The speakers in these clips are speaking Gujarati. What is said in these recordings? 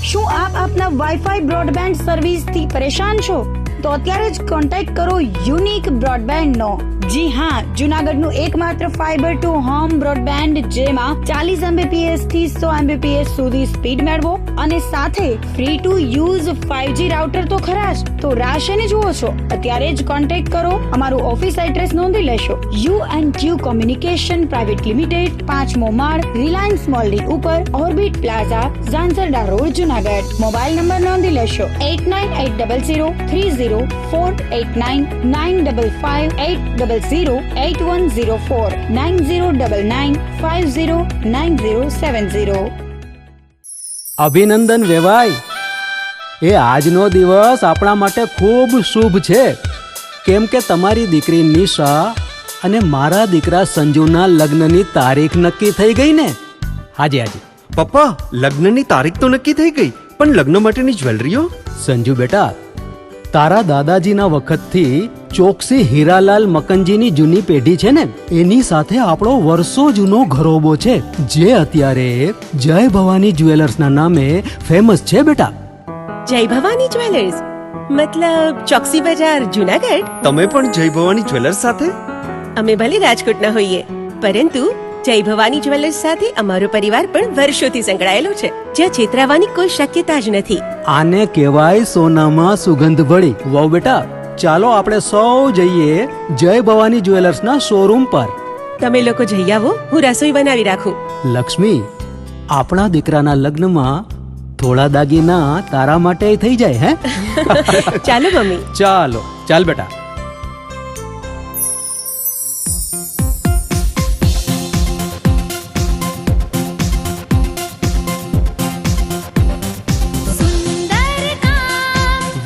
શું આપ આપના વાઈફાઈ બ્રોડબેન્ડ સર્વિસથી પરેશાન છો? તો અત્યારે જ કોન્ટેક્ટ કરો યુનિક બ્રોડબેન્ડ નો. જી હા, જુનાગઢનું એકમાત્ર ફાઈબર ટુ હોમ બ્રોડબેન્ડ જેમાં 40 Mbps થી 100 Mbps સુધી સ્પીડ મેળવો અને સાથે free to use 5G router તો ખરા જ. તો રાશેને જુઓ છો, અત્યારે જ કોન્ટેક્ટ કરો. અમારું ઓફિસ એડ્રેસ નોંધી લેશો. U&Q કોમ્યુનિકેશન પ્રાઇવેટ લિમિટેડ, 5મો માળ, રિલાયન્સ મોલની ઉપર, orbit plaza, Zanzarda road, Junagadh. Mobile number નોંધી લેશો 89800304899558008104 9099509070. અભિનંદન વેવાય. એ આજનો દિવસ આપણા માટે ખૂબ શુભ છે, કેમ કે તમારી દીકરી નિશા અને મારા દીકરા સંજુના લગ્નની તારીખ નક્કી થઈ ગઈ ને. હાજી હાજી પપ્પા, લગ્નની તારીખ તો નક્કી થઈ ગઈ, પણ લગ્ન માટેની જ્વેલરીઓ? સંજુ બેટા, તારા દાદાજીના વખતથી ચોકસી હીરાલાલ મકનજીની જૂની પેઢી છે ને, એની સાથે આપણો વર્ષો જૂનો ઘરોબો છે, જે અત્યારે જય ભવાની જ્વેલર્સના નામે ફેમસ છે બેટા. જય ભવાની જ્વેલર્સ મતલબ ચોકસી બજાર, જુનાગઢ? તમે પણ જય ભવાની જ્વેલર્સ સાથે? અમે ભલે રાજકોટના હોઈએ, પરંતુ જય ભવાની જ્વેલર્સ સાથે અમારો પરિવાર પણ વર્ષોથી સંકળાયેલો છે, જ્યાં છેતરાવાની કોઈ શક્યતા જ નથી. આને કહેવાય સોનામાં સુગંધ ભળી. વાવ બેટા, ચાલો આપણે સૌ જઈએ જય ભવાની જ્વેલર્સના શોરૂમ પર. તમે લોકો જઈ આવો, હું રસોઈ બનાવી રાખું. લક્ષ્મી, આપણા દીકરાના લગ્નમાં થોડા દાગીના તારા માટે થઈ જાય. હે ચાલો મમ્મી. ચાલો ચાલ બેટા.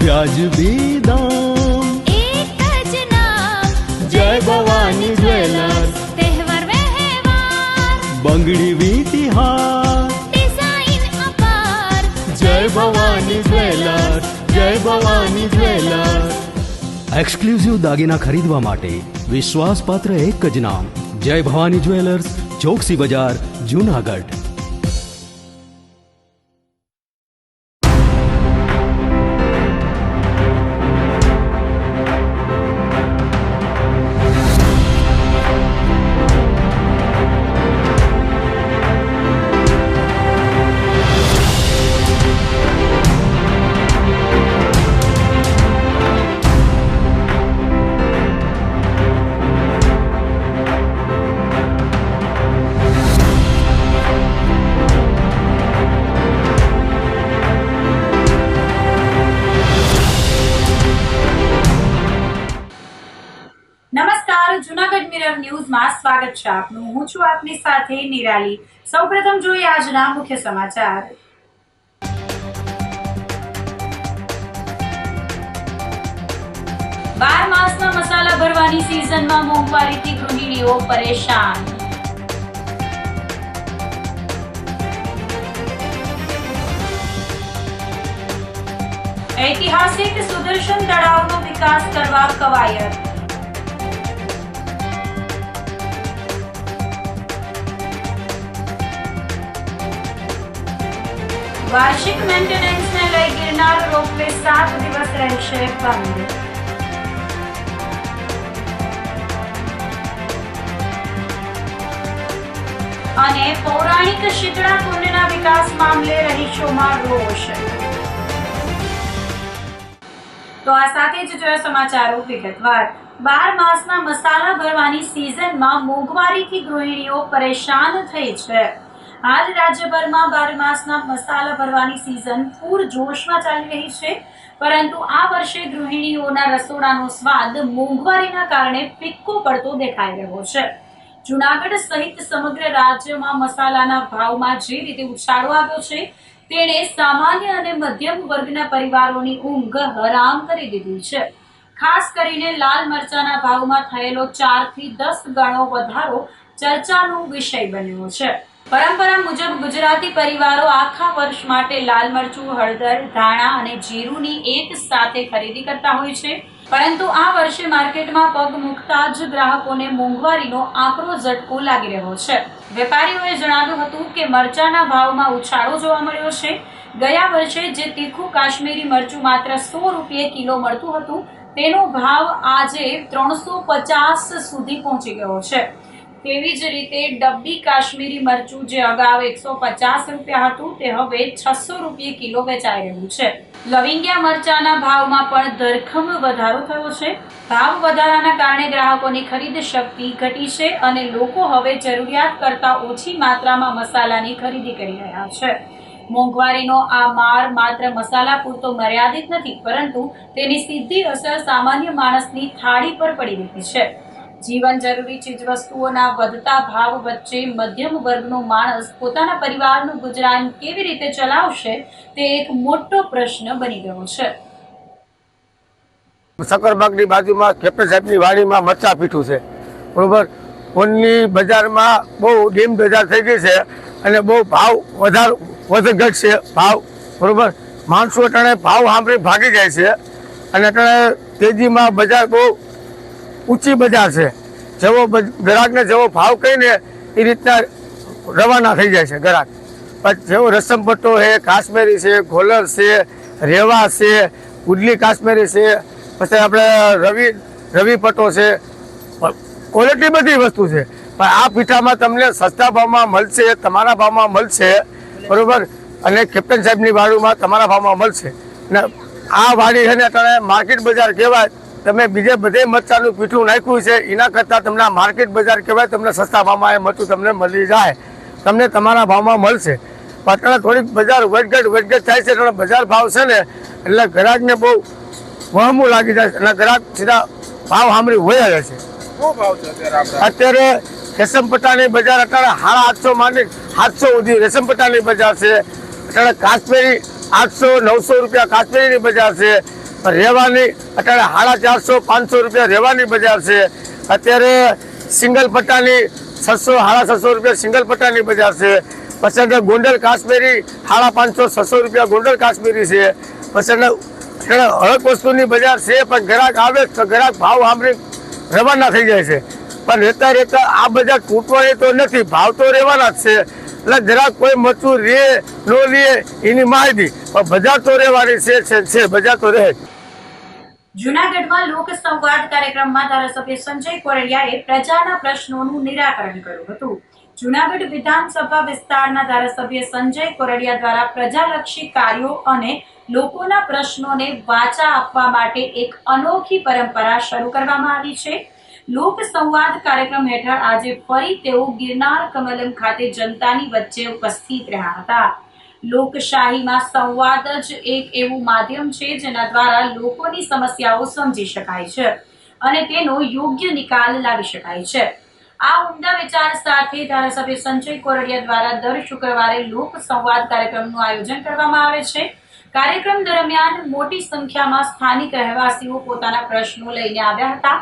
વ્યાજબી દામ, એક જ નામ, જય ભવાની જ્વેલર્સ. તહેવાર વ્યવહાર, બંગડી વીંટી હાર, ડિઝાઇન અપાર, જય ભવાની જ્વેલર્સ, જય ભવાની જ્વેલર્સ. એક્સક્લુઝિવ દાગીના ખરીદવા માટે વિશ્વાસપાત્ર એક જ નામ, જય ભવાની જ્વેલર્સ, ચોકસી બજાર, જુનાગઢ. નમસ્કાર, જુનાગઢ મિરર ન્યૂઝમાં સ્વાગત છે આપનું. હું છું આપની સાથે નિરાલી. સૌપ્રથમ જોઈએ આજના મુખ્ય સમાચાર. 12 માસના મસાલા ભરવાની સિઝનમાં મોંઘવારીથી ગૃહિણીઓ પરેશાન. ઐતિહાસિક સુદર્શન તળાવનો વિકાસ કરવા કવાયત. વાર્ષિક મેન્ટેનન્સને લઈ ગિરનાર રોપવે 7 દિવસ રહેશે બંધ. અને પૌરાણિક શીતળા કુંડના વિકાસ મામલે રહીશોમાં રોષ. તો આ સાથે જ જોયા સમાચારો વિગતવાર. 12 માસના મસાલા ભરવાની સિઝનમાં મોંઘવારીથી ગૃહિણીઓ પરેશાન થઈ છે. હાલ રાજ્યભરમાં 12 માસના મસાલા ભરવાની સિઝન પૂરજોશમાં ચાલી રહી છે, પરંતુ આ વર્ષે ગૃહિણીઓના રસોડાનો સ્વાદ મોંઘવારીના કારણે ફિક્કો પડતો દેખાઈ રહ્યો છે. જુનાગઢ સહિત સમગ્ર રાજ્યમાં મસાલાના ભાવમાં જે રીતે ઉછાળો આવ્યો છે, તેણે સામાન્ય અને મધ્યમ વર્ગના પરિવારોની ઊંઘ હરામ કરી દીધી છે. ખાસ કરીને લાલ મરચાના ભાવમાં થયેલો 4 થી 10 ગણો વધારો ચર્ચાનો વિષય બન્યો છે. પરંપરા મુજબ ગુજરાતી પરિવારો આખા વર્ષ માટે લાલ મરચું, હળદર, ધાણા અને જીરુંની એક સાથે ખરીદી કરતા હોય છે, પરંતુ આ વર્ષે માર્કેટમાં પગ મૂકતા જ ગ્રાહકોને મોંઘવારીનો આકરો ઝટકો લાગી રહ્યો છે. વેપારીઓએ જણાવ્યું હતું કે મરચાના ભાવમાં ઉછાળો જોવા મળ્યો છે, ગયા વર્ષે જે તીખું કાશ્મીરી મરચું માત્ર 100 રૂપિયે કિલો મળતું હતું તેનો ભાવ આજે 350 સુધી પહોંચી ગયો છે. તેવી જ રીતે ડબ્બી કાશ્મીરી મરચું જે અગાઉ 150 રૂપિયા હતું તે હવે 600 રૂપિયે કિલો વેચાઈ રહ્યું છે. લવિંગિયા મરચાના ભાવમાં પણ ધરખમ વધારો થયો છે. ભાવ વધારાના કારણે ગ્રાહકોની ખરીદ શક્તિ ઘટી છે અને લોકો હવે જરૂરિયાત કરતાં ઓછી માત્રામાં મસાલાની ખરીદી કરી રહ્યા છે. મોંઘવારીનો આ માર માત્ર મસાલા પૂરતો મર્યાદિત નથી, પરંતુ તેની સીધી અસર સામાન્ય માણસની થાળી પર પડી રહી છે. જીવન જરૂરી ચીજવસ્તુઓના વધતા ભાવ વચ્ચે મધ્યમ વર્ગનો માણસ પોતાના પરિવારનું ગુજરાન કેવી રીતે ચલાવશે તે એક મોટો પ્રશ્ન બની ગયો છે. સક્કરબાગની બાજુમાં કેપ્ટન સાહેબની વાડીમાં મરચા પીઠું છે, બરોબર. કોનની બજારમાં બહુ ડીમ બજાર થઈ ગઈ છે અને બહુ ભાવ વધઘટ છે ભાવ, બરોબર. માણસો અટાણે ભાવ સાંભળી ભાગી જાય છે અને અટાણે તેજીમાં બજાર બહુ ઊંચી બજાર છે. જેવો ગ્રાહકને જેવો ભાવ કહીને એ રીતના રવાના થઈ જાય છે ગ્રાહક. પણ જેવો રસમ પટ્ટો છે, કાશ્મીરી છે, ગોલર છે, રેવા છે, ઉડલી કાશ્મીરી છે, પછી આપણે રવિ પટ્ટો છે, ક્વોલિટી બધી વસ્તુ છે. પણ આ પીઠામાં તમને સસ્તા ભાવમાં મળશે, તમારા ભાવમાં મળશે, બરોબર. અને કેપ્ટન સાહેબની વાડીમાં તમારા ભાવમાં મળશે. ને આ વાડી છે ને અત્યારે માર્કેટ બજાર કહેવાય. તમે બીજે બધે મરચાનું પીઠું નાખ્યું છે એના કરતાં તમને માર્કેટ બજાર કહેવાય. તમને સસ્તા ભાવમાં એ મરચું તમને મળી જાય, તમને તમારા ભાવમાં મળશે. પણ થોડીક બજાર વધઘટ થાય છે, એટલે બજાર ભાવ છે ને એટલે ગ્રાહકને બહુ વહમું લાગી જાય અને ગ્રાહક સીધા ભાવ સાંભળી વયા જાય છે. અત્યારે રેશમપટ્ટાની બજાર અત્યારે 850 માંડી 700 સુધી રેશમપટ્ટાની બજાર છે. અત્યારે કાશ્મીરી 800-900 રૂપિયા કાશ્મીરીની બજાર છે. રેવાની અત્યારે 450-500 રૂપિયા રેવાની બજાર છે. અત્યારે સિંગલ પટ્ટાની 600-650 રૂપિયા સિંગલ પટ્ટાની બજાર છે. પછી ગોંડલ કાશ્મીરી 550-600 રૂપિયા ગોંડલ કાશ્મીરી છે. પછી હરેક વસ્તુની બજાર છે, પણ ગ્રાહક આવે તો ગ્રાહક ભાવ સાંભળી રવાના થઈ જાય છે. પણ રહેતા આ બજાર તૂટવાની તો નથી, ભાવ તો રહેવાના જ છે. એટલે જરાક કોઈ મરચું રે ન લે એની માહિતી, પણ બજાર તો રહેવાની છે, બજાર તો રહે. જૂનાગઢમાં લોક સંવાદ કાર્યક્રમમાં ધારાસભ્ય સંજય કોરડિયાએ પ્રજાના પ્રશ્નોનું નિરાકરણ કર્યું હતું. જૂનાગઢ વિધાનસભા વિસ્તારના ધારાસભ્ય સંજય કોરડિયા દ્વારા પ્રજાલક્ષી કાર્યો અને લોકોના પ્રશ્નોને વાચા આપવા માટે એક અનોખી પરંપરા શરૂ કરવામાં આવી છે. લોક સંવાદ કાર્યક્રમ હેઠળ આજે ફરી તેઓ ગિરનાર કમલમ ખાતે જનતાની વચ્ચે ઉપસ્થિત રહ્યા હતા. લોકશાહીમાં સંવાદ જ એક એવું માધ્યમ છે જેના દ્વારા લોકોની સમસ્યાઓ સમજી શકાય છે અને તેનો યોગ્ય નિકાલ લાવી શકાય છે. આ ઉમદા વિચાર સાથે ધારાસભ્ય સંજય કોરડિયા દ્વારા દર શુક્રવારે લોક સંવાદ કાર્યક્રમનું આયોજન કરવામાં આવે છે. કાર્યક્રમ દરમિયાન મોટી સંખ્યામાં સ્થાનિક રહેવાસીઓ પોતાના પ્રશ્નો લઈને આવ્યા હતા.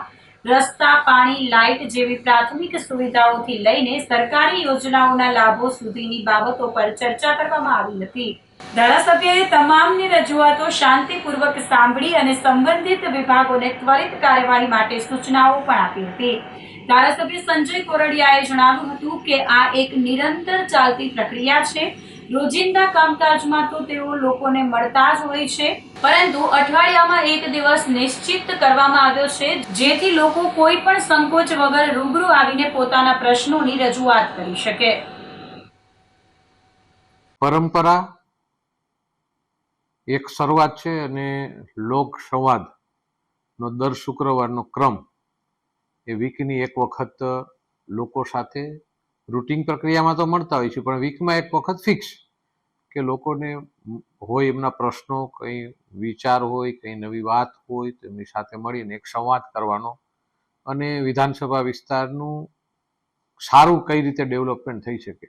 રસ્તા, પાણી, લાઇટ જેવી પ્રાથમિક સુવિધાઓથી લઈને સરકારી યોજનાઓના લાભો સુધીની બાબતો પર ચર્ચા કરવામાં આવી હતી. ધારાસભ્યએ તમામની રજૂઆતો શાંતિપૂર્વક સાંભળી અને સંબંધિત વિભાગોને ત્વરિત કાર્યવાહી માટે સૂચનાઓ પણ આપી હતી. ધારાસભ્ય સંજય કોરડિયાએ જણાવ્યું હતું કે આ એક નિરંતર ચાલતી પ્રક્રિયા છે. રોજિંદા કામકાજમાં તો તેઓ લોકોને મળતા જ હોય છે, પરંતુ અઠવાડિયામાં એક દિવસ નિશ્ચિત કરવામાં આવ્યો છે જેથી લોકો કોઈ પણ સંકોચ વગર રૂબરૂ આવીને પોતાના પ્રશ્નોની રજૂઆત કરી શકે. પરંપરા એક શરૂઆત છે અને લોક સંવાદનો દર શુક્રવારનો ક્રમ એ વીકની એક વખત લોકો સાથે રૂટીન પ્રક્રિયામાં તો મળતા હોય છે, પણ વીકમાં એક વખત ફિક્સ કે લોકોને હોય એમના પ્રશ્નો, કંઈ વિચાર હોય, કંઈ નવી વાત હોય તો એમની સાથે મળીને એક સંવાદ કરવાનો અને વિધાનસભા વિસ્તારનું સારું કઈ રીતે ડેવલપમેન્ટ થઈ શકે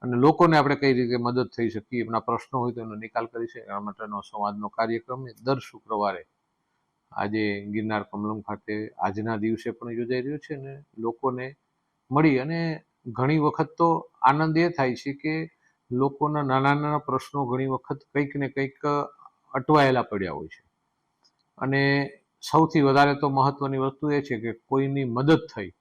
અને લોકોને આપણે કઈ રીતે મદદ થઈ શકીએ, એમના પ્રશ્નો હોય તો એનો નિકાલ કરી શકે આ માટેનો સંવાદનો કાર્યક્રમ દર શુક્રવારે આજે ગિરનાર કમલમ ખાતે આજના દિવસે પણ યોજાઈ રહ્યો છે અને લોકોને મળી અને ઘણી વખત તો આનંદ એ થાય છે કે લોકોના નાના પ્રશ્નો ઘણી વખત કંઈક ને કંઈક અટવાયેલા પડ્યા હોય છે અને સૌથી વધારે તો મહત્વની વસ્તુ એ છે કે કોઈની મદદ થઈ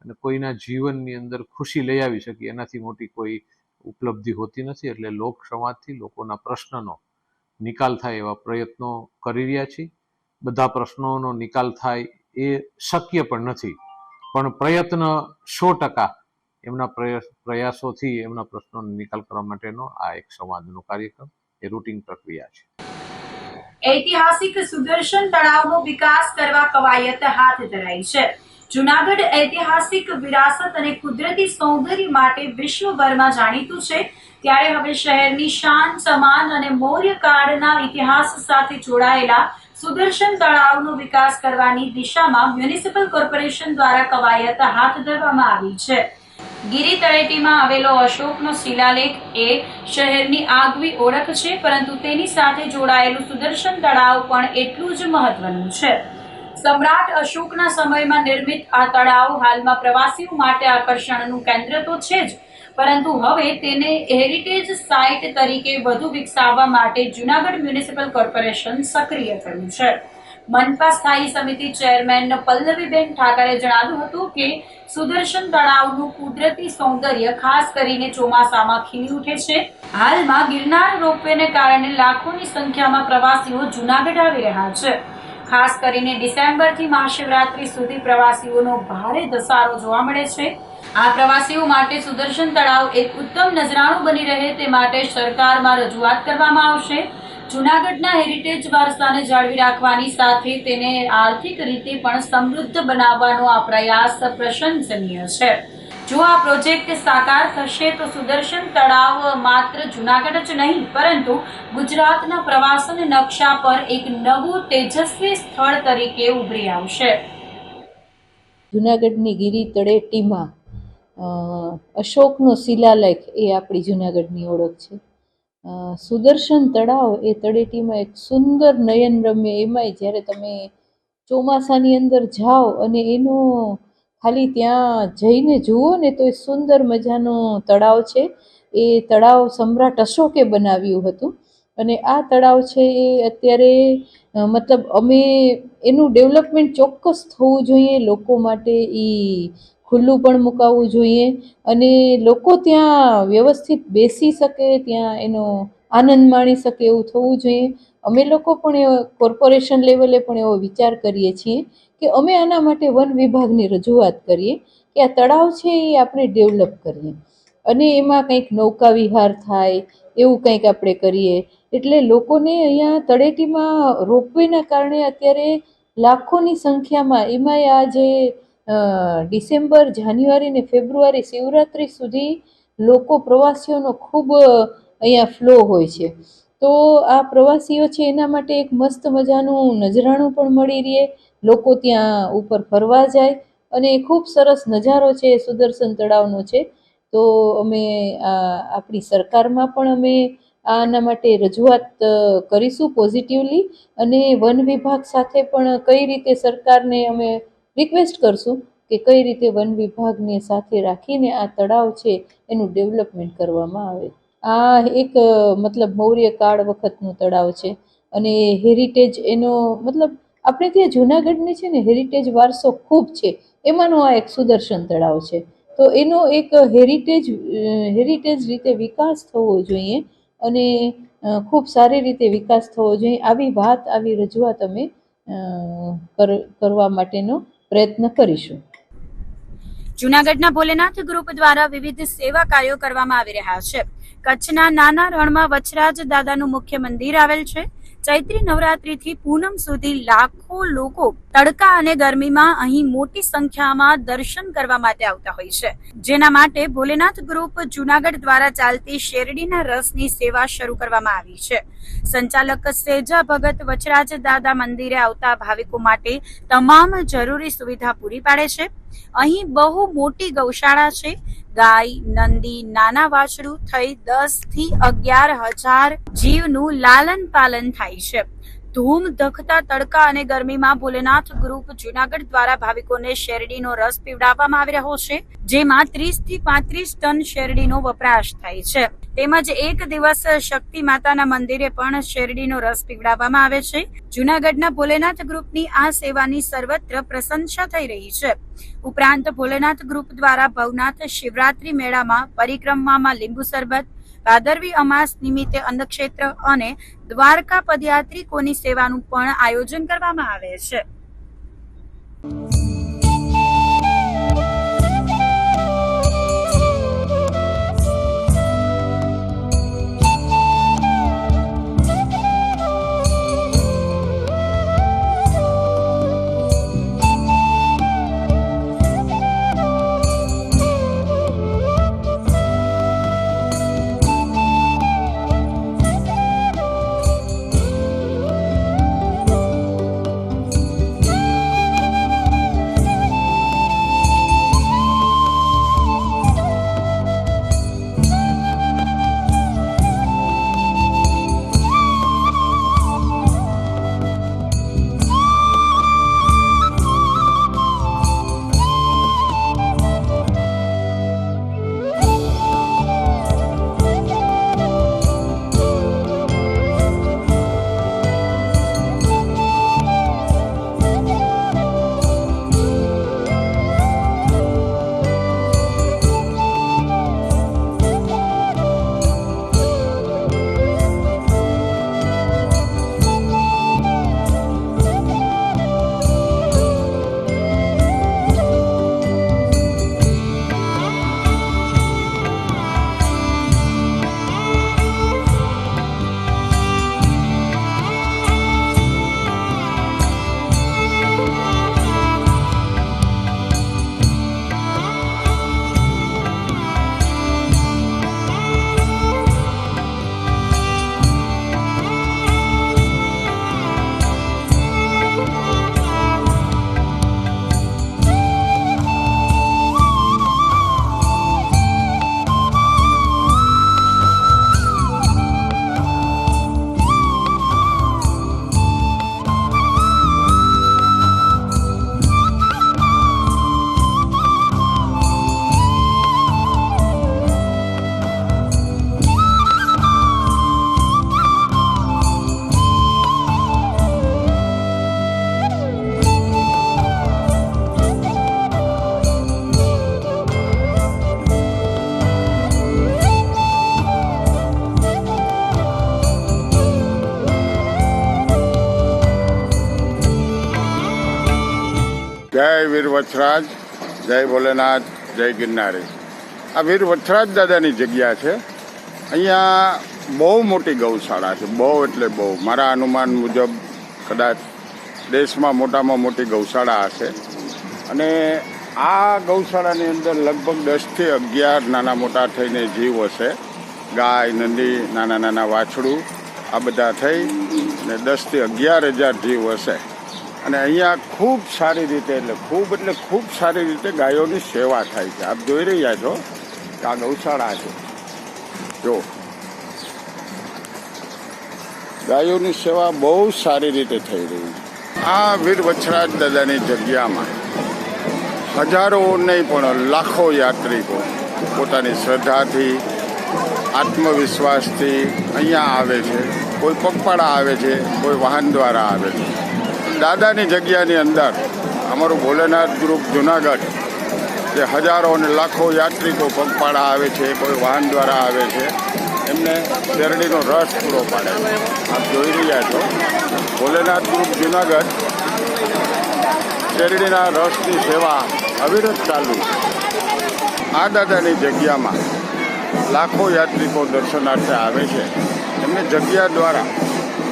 અને કોઈના જીવનની અંદર ખુશી લઈ આવી શકી, એનાથી મોટી કોઈ ઉપલબ્ધિ હોતી નથી. એટલે લોક સંવાદથી લોકોના પ્રશ્નનો નિકાલ થાય એવા પ્રયત્નો કરી રહ્યા છીએ. બધા પ્રશ્નોનો નિકાલ થાય એ શક્ય પણ નથી, પણ પ્રયત્ન 100% એમના પ્રયાસોથી એમના પ્રશ્નોનો નિકાલ કરવા માટેનો આ એક સંવાદનો કાર્યક્રમ એ રૂટિન પ્રક્રિયા છે. ઐતિહાસિક સુદર્શન તળાવનો વિકાસ કરવા કવાયત હાથ ધરાઈ છે. જૂનાગઢ ઐતિહાસિક વિરાસત અને કુદરતી સૌંદર્ય માટે વિશ્વભરમાં જાણીતું છે, ત્યારે હવે શહેરની શાન સમાન અને મૌર્ય કાળના ઇતિહાસ સાથે જોડાયેલા સુદર્શન તળાવનો વિકાસ કરવાની દિશામાં મ્યુનિસિપલ કોર્પોરેશન દ્વારા કવાયત હાથ ધરવામાં આવી છે. ગિરી તળેટીમાં આવેલો અશોકનો શિલાલેખ એ શહેરની આગવી ઓળખ છે, પરંતુ તેની સાથે જોડાયેલું સુદર્શન તળાવ પણ એટલું જ મહત્વનું છે. સમ્રાટ અશોકના સમયમાં નિર્મિત આ તળાવ હાલમાં પ્રવાસીઓ માટે આકર્ષણનું કેન્દ્ર તો છે જ, પરંતુ હવે તેને હેરિટેજ સાઇટ તરીકે વધુ વિકસાવવા માટે જૂનાગઢ મ્યુનિસિપલ કોર્પોરેશન સક્રિય થયું છે. મનપા સ્થાયી સમિતિ ચેરમેન પલ્લવીબેન ઠાકરે જણાવ્યું હતું કે સુદર્શન તળાવનું કુદરતી સૌંદર્ય ખાસ કરીને ચોમાસામાં ખીલી ઉઠે છે. હાલમાં ગિરનાર રોપવેને કારણે લાખોની સંખ્યામાં પ્રવાસીઓ જૂનાગઢ આવી રહ્યા છે. ખાસ કરીને ડિસેમ્બરથી મહાશિવરાત્રી સુધી પ્રવાસીઓનો ભારે ધસારો જોવા મળે છે. આ પ્રવાસીઓ માટે સુદર્શન તળાવ એક ઉત્તમ નજરાણું બની રહે તે માટે સરકારમાં રજૂઆત કરવામાં આવશે. જૂનાગઢના હેરિટેજ વારસાને જાળવી રાખવાની સાથે તેને આર્થિક રીતે પણ સમૃદ્ધ બનાવવાનો આ પ્રયાસ પ્રશંસનીય છે. જો આ પ્રોજેક્ટ સાકાર થશે તો સુદર્શન તળાવ માત્ર જૂનાગઢ જ નહીં પરંતુ ગુજરાતના પ્રવાસન નકશા પર એક નવું તેજસ્વી સ્થળ તરીકે ઉભરી આવશે. જૂનાગઢની ગિરી તળેટીમાં અશોકનો શિલાલેખ એ આપણી જૂનાગઢની ઓળખ છે. સુદર્શન તળાવ એ તળેટીમાં એક સુંદર નયનરમ્ય, એમાંય જ્યારે તમે ચોમાસાની અંદર જાઓ અને એનો ખાલી ત્યાં જઈને જુઓ ને તો એ સુંદર મજાનો તળાવ છે. એ તળાવ સમ્રાટ અશોકે બનાવ્યું હતું અને આ તળાવ છે એ અત્યારે મતલબ અમે એનું ડેવલપમેન્ટ ચોક્કસ થવું જોઈએ, લોકો માટે એ ખુલ્લું પણ મુકાવવું જોઈએ અને લોકો ત્યાં વ્યવસ્થિત બેસી શકે, ત્યાં એનો આનંદ માણી શકે એવું થવું જોઈએ. અમે લોકો પણ કોર્પોરેશન લેવલે પણ એવો વિચાર કરીએ છીએ કે અમે આના માટે વન વિભાગની રજૂઆત કરીએ કે આ તળાવ છે એ આપણે ડેવલપ કરીએ અને એમાં કંઈક નૌકા વિહાર થાય એવું કંઈક આપણે કરીએ. એટલે લોકોને અહીંયા તળેટીમાં રોપવેના કારણે અત્યારે લાખોની સંખ્યામાં, એમાંય આ જે ડિસેમ્બર, જાન્યુઆરી ને ફેબ્રુઆરી શિવરાત્રી સુધી લોકો પ્રવાસીઓનો ખૂબ અહીંયા ફ્લો હોય છે. તો આ પ્રવાસીઓ છે એના માટે એક મસ્ત મજાનું નજરાણું પણ મળી રહે, લોકો ત્યાં ઉપર ફરવા જાય અને ખૂબ સરસ નજારો છે સુદર્શન તળાવનો છે. તો અમે આપણી સરકારમાં પણ અમે આના માટે રજૂઆત કરીશું પોઝિટિવલી અને વન વિભાગ સાથે પણ કઈ રીતે સરકારને અમે રિક્વેસ્ટ કરશું કે કઈ રીતે વન વિભાગને સાથે રાખીને આ તળાવ છે એનું ડેવલપમેન્ટ કરવામાં આવે. આ એક મતલબ મૌર્ય કાળ વખતનું તળાવ છે અને હેરિટેજ એનો મતલબ આપણે ત્યાં જૂનાગઢને છે ને હેરિટેજ વારસો ખૂબ છે, એમાંનો આ એક સુદર્શન તળાવ છે. તો એનો એક હેરિટેજ રીતે વિકાસ થવો જોઈએ અને ખૂબ સારી રીતે વિકાસ થવો જોઈએ. આવી વાત, આવી રજૂઆત અમે કરવા માટેનો પ્રયત્ન કરીશું. જૂનાગઢના ભોલેનાથ ગ્રુપ દ્વારા વિવિધ સેવા કાર્યો કરવામાં આવી રહ્યા છે. કચ્છના નાના રણમાં વચરાજ દાદાનું મુખ્ય મંદિર આવેલ છે. ચૈત્રી નવરાત્રીથી પૂનમ સુધી લાખો લોકો તડકા અને ગરમીમાં અહીં મોટી સંખ્યામાં દર્શન કરવા માટે આવતા હોય છે, જેના માટે ભોલેનાથ ગ્રુપ જૂનાગઢ દ્વારા ચાલતી શેરડીના રસની સેવા શરૂ કરવામાં આવી છે. સંચાલક સેજા ભગત વચરાજ દાદા મંદિરે આવતા ભાવિકો માટે તમામ જરૂરી સુવિધા પૂરી પાડે છે. અહીં બહુ મોટી ગૌશાળા છે. ગાય, નંદી, નાના વાછડું થઈ 10 થી 11,000 જીવનું લાલન પાલન થાય છે. ધૂમ ધખતા તડકા અને ગરમીમાં ભોલેનાથ ગ્રુપ જૂનાગઢ દ્વારા ભાવિકોને શેરડીનો રસ પીવડાવવામાં આવી રહ્યો છે, જેમાં 30 થી 35 ટન શેરડીનો વપરાશ થાય છે. તેમજ એક દિવસ શક્તિ માતાના મંદિરે પણ શેરડીનો રસ પીવડાવવામાં આવે છે. જૂનાગઢના ભોલેનાથ ગ્રુપની આ સેવાની સર્વત્ર પ્રશંસા થઈ રહી છે. ઉપરાંત ભોલેનાથ ગ્રુપ દ્વારા ભવનાથ શિવરાત્રી મેળામાં પરિક્રમામાં લીંબુ શરબત, ભાદરવી અમાસ નિમિત્તે અન્નક્ષેત્ર અને દ્વારકા પદયાત્રિકોની સેવાનું પણ આયોજન કરવામાં આવે છે. જય વીર વછરાજ, જય ભોલેનાથ, જય ગિરનારી. આ વીર વછરાજ દાદાની જગ્યા છે. અહીંયા બહુ મોટી ગૌશાળા છે, બહુ એટલે બહુ. મારા અનુમાન મુજબ કદાચ દેશમાં મોટામાં મોટી ગૌશાળા હશે. અને આ ગૌશાળાની અંદર લગભગ 10થી 11 નાના મોટા થઈને જીવ હશે. ગાય, નંદી, નાના નાના વાછડું, આ બધા થઈ ને 10થી 11,000 જીવ હશે. અને અહીંયા ખૂબ સારી રીતે એટલે ખૂબ સારી રીતે ગાયોની સેવા થાય છે. આપ જોઈ રહ્યા છો કે આ ગૌશાળા છે. જો ગાયોની સેવા બહુ સારી રીતે થઈ રહી છે. આ વીર વછરાજ દાદાની જગ્યામાં હજારો નહીં પણ લાખો યાત્રિકો પોતાની શ્રદ્ધાથી, આત્મવિશ્વાસથી અહીંયા આવે છે. કોઈ પગપાળા આવે છે, કોઈ વાહન દ્વારા આવે છે. દાદાની જગ્યાની અંદર અમારું ભોલેનાથ ગ્રુપ જુનાગઢ જે હજારો અને લાખો યાત્રિકો પગપાળા આવે છે, કોઈ વાહન દ્વારા આવે છે, એમને શેરડીનો રસ પૂરો પાડે છે. આપ જોઈ રહ્યા છો ભોલેનાથ ગ્રુપ જુનાગઢ શેરડીના રસની સેવા અવિરત ચાલુ છે. આ દાદાની જગ્યામાં લાખો યાત્રિકો દર્શનાર્થે આવે છે. એમને જગ્યા દ્વારા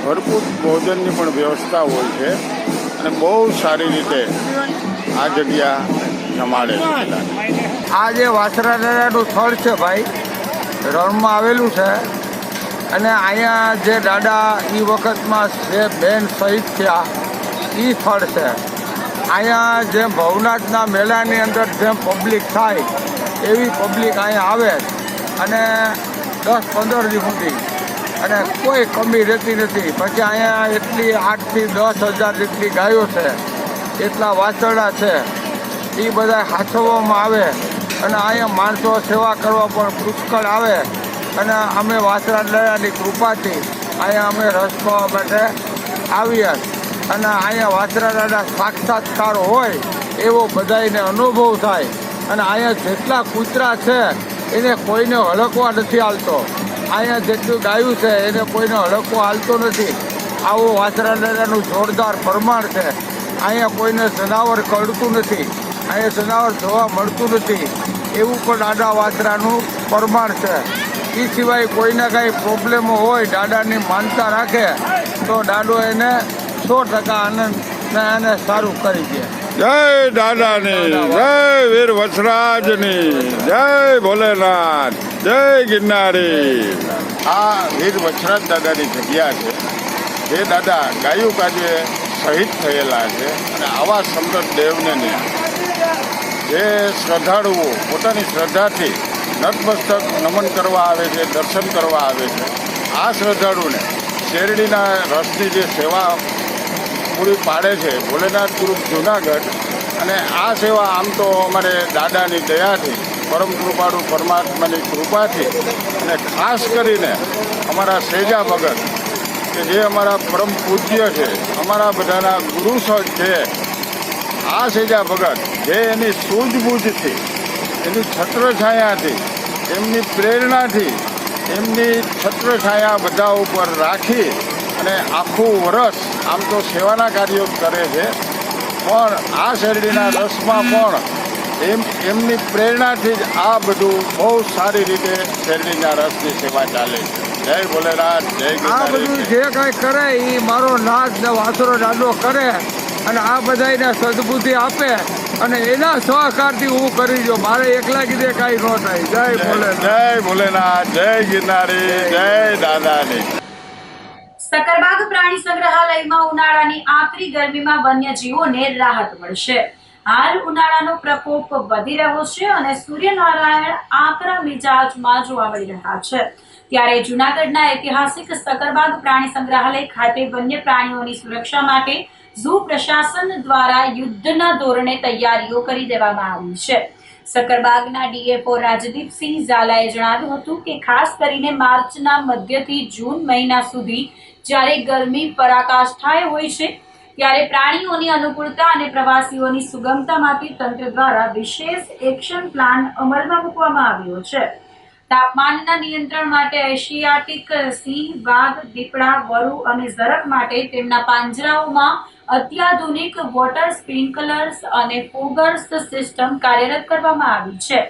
ભરપૂર ભોજનની પણ વ્યવસ્થા હોય છે અને બહુ સારી રીતે આ જગ્યા જમાડે છે. આ જે વાછરા દાદાનું સ્થળ છે ભાઈ, રણમાં આવેલું છે. અને અહીંયા જે દાદા એ વખતમાં જે બેન શહીદ થયા એ સ્થળ છે. અહીંયા જેમ ભવનાથના મેળાની અંદર જેમ પબ્લિક થાય એવી પબ્લિક અહીંયા આવે અને 10-15 દી સુધી અને કોઈ કમી રહેતી નથી. પછી અહીંયા એટલી 8થી 10,000 જેટલી ગાયો છે, એટલા વાછરડા છે, એ બધા સાચવવામાં આવે અને અહીંયા માણસો સેવા કરવા પણ પુષ્કળ આવે અને અમે વાસરા દયાની કૃપાથી અહીંયા અમે રસ પાવા માટે આવ્યા અને અહીંયા વાસરા દાદા સાક્ષાત્કાર હોય એવો બધાને અનુભવ થાય અને અહીંયા જેટલા કૂતરા છે એને કોઈને હળકવા નથી હાલતો. અહીંયા જેટલું ગાયું છે એને કોઈને હળકવો હાલતો નથી. આવું વાસરા દાદાનું જોરદાર પ્રમાણ છે. અહીંયા કોઈને જનાવર કરડતું નથી, અહીંયા જનાવર જોવા મળતું નથી એવું પણ દાદા વાસરાનું પ્રમાણ છે. એ સિવાય કોઈને કાંઈ પ્રોબ્લેમો હોય દાદાની માનતા રાખે તો દાદો એને 100% આનંદ એને સારું કરી દે. જય દાદાની, જય વીર વછરાજની, જય ભોલેનાથ, જય ગિરનારી. આ વીર વછરાજ દાદાની જગ્યા છે. જે દાદા ગાયું કાજે શહીદ થયેલા છે અને આવા સમૃદ્ધ દેવને જે શ્રદ્ધાળુઓ પોતાની શ્રદ્ધાથી નતમસ્તક નમન કરવા આવે છે, દર્શન કરવા આવે છે, આ શ્રદ્ધાળુને શેરડીના રસની જે સેવા પૂરી પાડે છે ભોલેનાથ ગ્રુપ જુનાગઢ. અને આ સેવા આમ તો અમારે દાદાની દયાથી, પરમ કૃપાળુ પરમાત્માની કૃપાથી અને ખાસ કરીને અમારા સેજા ભગત કે જે અમારા પરમ પૂજ્ય છે, અમારા બધાના ગુરુ છે, આ સેજા ભગત જે એની સૂઝબૂઝથી, એની છત્રછાયાથી, એમની પ્રેરણાથી, એમની છત્રછાયા બધા ઉપર રાખી અને આખું વરસ આમ તો સેવાના કાર્યો કરે છે, પણ આ શેરડીના રસમાં પણ એમની પ્રેરણાથી જ આ બધું બહુ સારી રીતે શેરડીના રસની સેવા ચાલે છે. જય ભોલેનાથ, જય આ બધું જે કાંઈ કરે એ મારો નાથ ને વાસરો દાદો કરે અને આ બધાને સદબુદ્ધિ આપે અને એના સહકારથી હું કરી દઉં. મારે એકલા કીધે કાંઈ ન થાય. જય ભોલેનાથ, જય ભોલેનાથ, જય ગિરનારી, જય દાદાની. સક્કરબાગ પ્રાણી સંગ્રહાલયમાં ઉનાળાની આકરી ગરમીમાં વન્યજીવોને રાહત મળશે. હાલ ઉનાળાનો પ્રકોપ વધી રહ્યો છે અને સૂર્યનારાયણ આકરા મિજાજમાં જોવા મળી રહ્યા છે. ત્યારે જૂનાગઢના ઐતિહાસિક સક્કરબાગ પ્રાણી સંગ્રહાલય ખાતે વન્ય પ્રાણીઓની સુરક્ષા માટે ઝૂ પ્રશાસન દ્વારા યુદ્ધના ધોરણે તૈયારીઓ કરી દેવામાં આવી છે. સક્કરબાગના ડીએફઓ રાજદીપસિંહ ઝાલાએ જણાવ્યું હતું કે ખાસ કરીને માર્ચના મધ્યથી જૂન મહિના સુધી જ્યારે ગરમી પરાકાષ્ઠાએ હોય છે ત્યારે પ્રાણીઓની અનુકૂળતા અને પ્રવાસીઓની સુગમતા માટે તંત્ર દ્વારા વિશેષ એક્શન પ્લાન અમલમાં મૂકવામાં આવ્યો છે. તાપમાનના નિયંત્રણ માટે એશિયાટિક સિંહ, વાઘ, દીપડા, વરુ અને ઝરખ માટે તેમના પાંજરાઓમાં અત્યાધુનિક વોટર સ્પ્રિંકલર્સ અને ફોગર્સ સિસ્ટમ કાર્યરત કરવામાં આવી છે.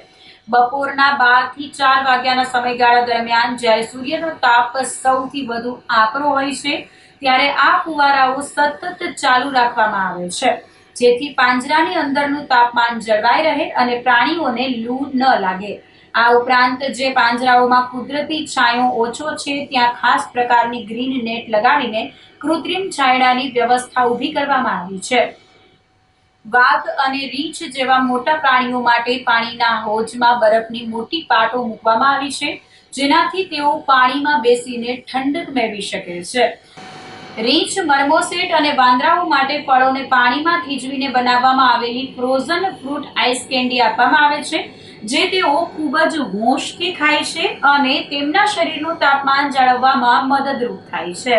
બપોરના 12 થી 4 વાગ્યાના સમયગાળા દરમિયાન જ્યારે સૂર્યનો તાપ સૌથી વધુ આકરો હોય છે ત્યારે આ ફુવારાઓ સતત ચાલુ રાખવામાં આવે છે જેથી પાંજરાની અંદરનું તાપમાન જળવાઈ રહે અને પ્રાણીઓને લૂ ન લાગે. આ ઉપરાંત જે પાંજરાઓમાં કુદરતી છાંયો ઓછો છે ત્યાં ખાસ પ્રકારની ગ્રીન નેટ લગાડીને કૃત્રિમ છાંયડાની વ્યવસ્થા ઊભી કરવામાં આવી છે. વાઘ અને રીંછ જેવા મોટા પ્રાણીઓ માટે પાણીના હોજમાં બરફની મોટી પાટો મૂકવામાં આવી છે જેનાથી તેઓ પાણીમાં બેસીને ઠંડક મેળવી શકે છે. રીંછ, મર્મોસેટ અને વાંદરાઓ માટે ફળોને પાણીમાં થીજવીને બનાવવામાં આવેલી ફ્રોઝન ફ્રૂટ આઈસ કેન્ડી આપવામાં આવે છે જે તેઓ ખૂબ જ હોંશથી ખાય છે અને તેમના શરીરનું તાપમાન જાળવવામાં મદદરૂપ થાય છે.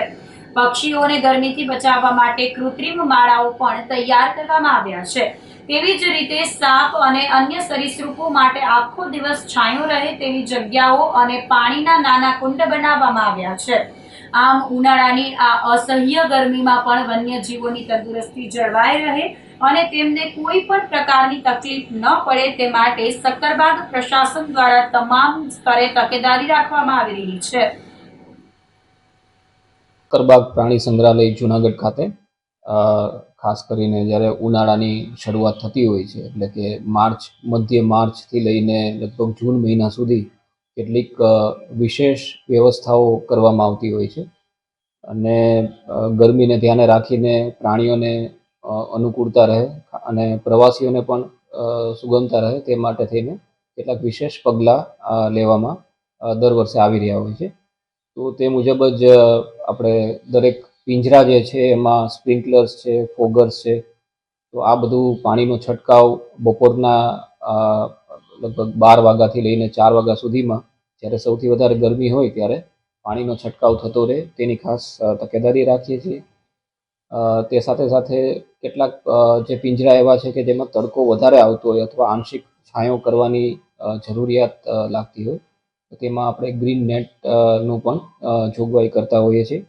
પક્ષીઓને ગરમીથી બચાવવા માટે કૃત્રિમ માળાઓ પણ તૈયાર કરવામાં આવ્યા છે. તેવી જ રીતે સાપ અને અન્ય સરીસૃપો માટે આખો દિવસ છાંયો રહે તેવી જગ્યાઓ અને પાણીના નાના કુંડ બનાવવામાં આવ્યા છે. આમ ઉનાળાની આ અસહ્ય ગરમીમાં પણ વન્યજીવોની તંદુરસ્તી જળવાઈ રહે અને તેમને કોઈ પણ પ્રકારની તકલીફ ન પડે તે માટે સક્કરબાગ પ્રશાસન દ્વારા તમામ સ્તરે તકેદારી રાખવામાં આવી રહી છે. સક્કરબાગ પ્રાણી સંગ્રહાલય જુનાગઢ ખાતે ખાસ કરીને જ્યારે ઉનાળાની શરૂઆત થતી હોય છે એટલે કે મધ્ય માર્ચથી લઈને લગભગ જૂન મહિના સુધી કેટલીક વિશેષ વ્યવસ્થાઓ કરવામાં આવતી હોય છે અને ગરમીને ધ્યાને રાખીને પ્રાણીઓને અનુકૂળતા રહે અને પ્રવાસીઓને પણ સુગમતા રહે તે માટે થઈને કેટલાક વિશેષ પગલાં લેવામાં દર વર્ષે આવી રહ્યા હોય છે. તો તે મુજબ જ આપણે દરેક પિંજરા જે છે એમાં સ્પ્રિંકલર્સ છે, ફોગર્સ છે, તો આ બધું પાણીનો છંટકાવ બપોરના લગભગ 12 વાગ્યાથી લઈને 4 વાગ્યા સુધીમાં જ્યારે સૌથી વધારે ગરમી હોય ત્યારે પાણીનો છંટકાવ થતો રહે તેની ખાસ તકેદારી રાખીએ છીએ. તે સાથે સાથે કેટલાક જે પિંજરા એવા છે કે જેમાં તડકો વધારે આવતો હોય અથવા આંશિક છાંયો કરવાની જરૂરિયાત લાગતી હોય તો તેમાં આપણે ગ્રીન નેટનું પણ જોગવાઈ કરતા હોઈએ છીએ.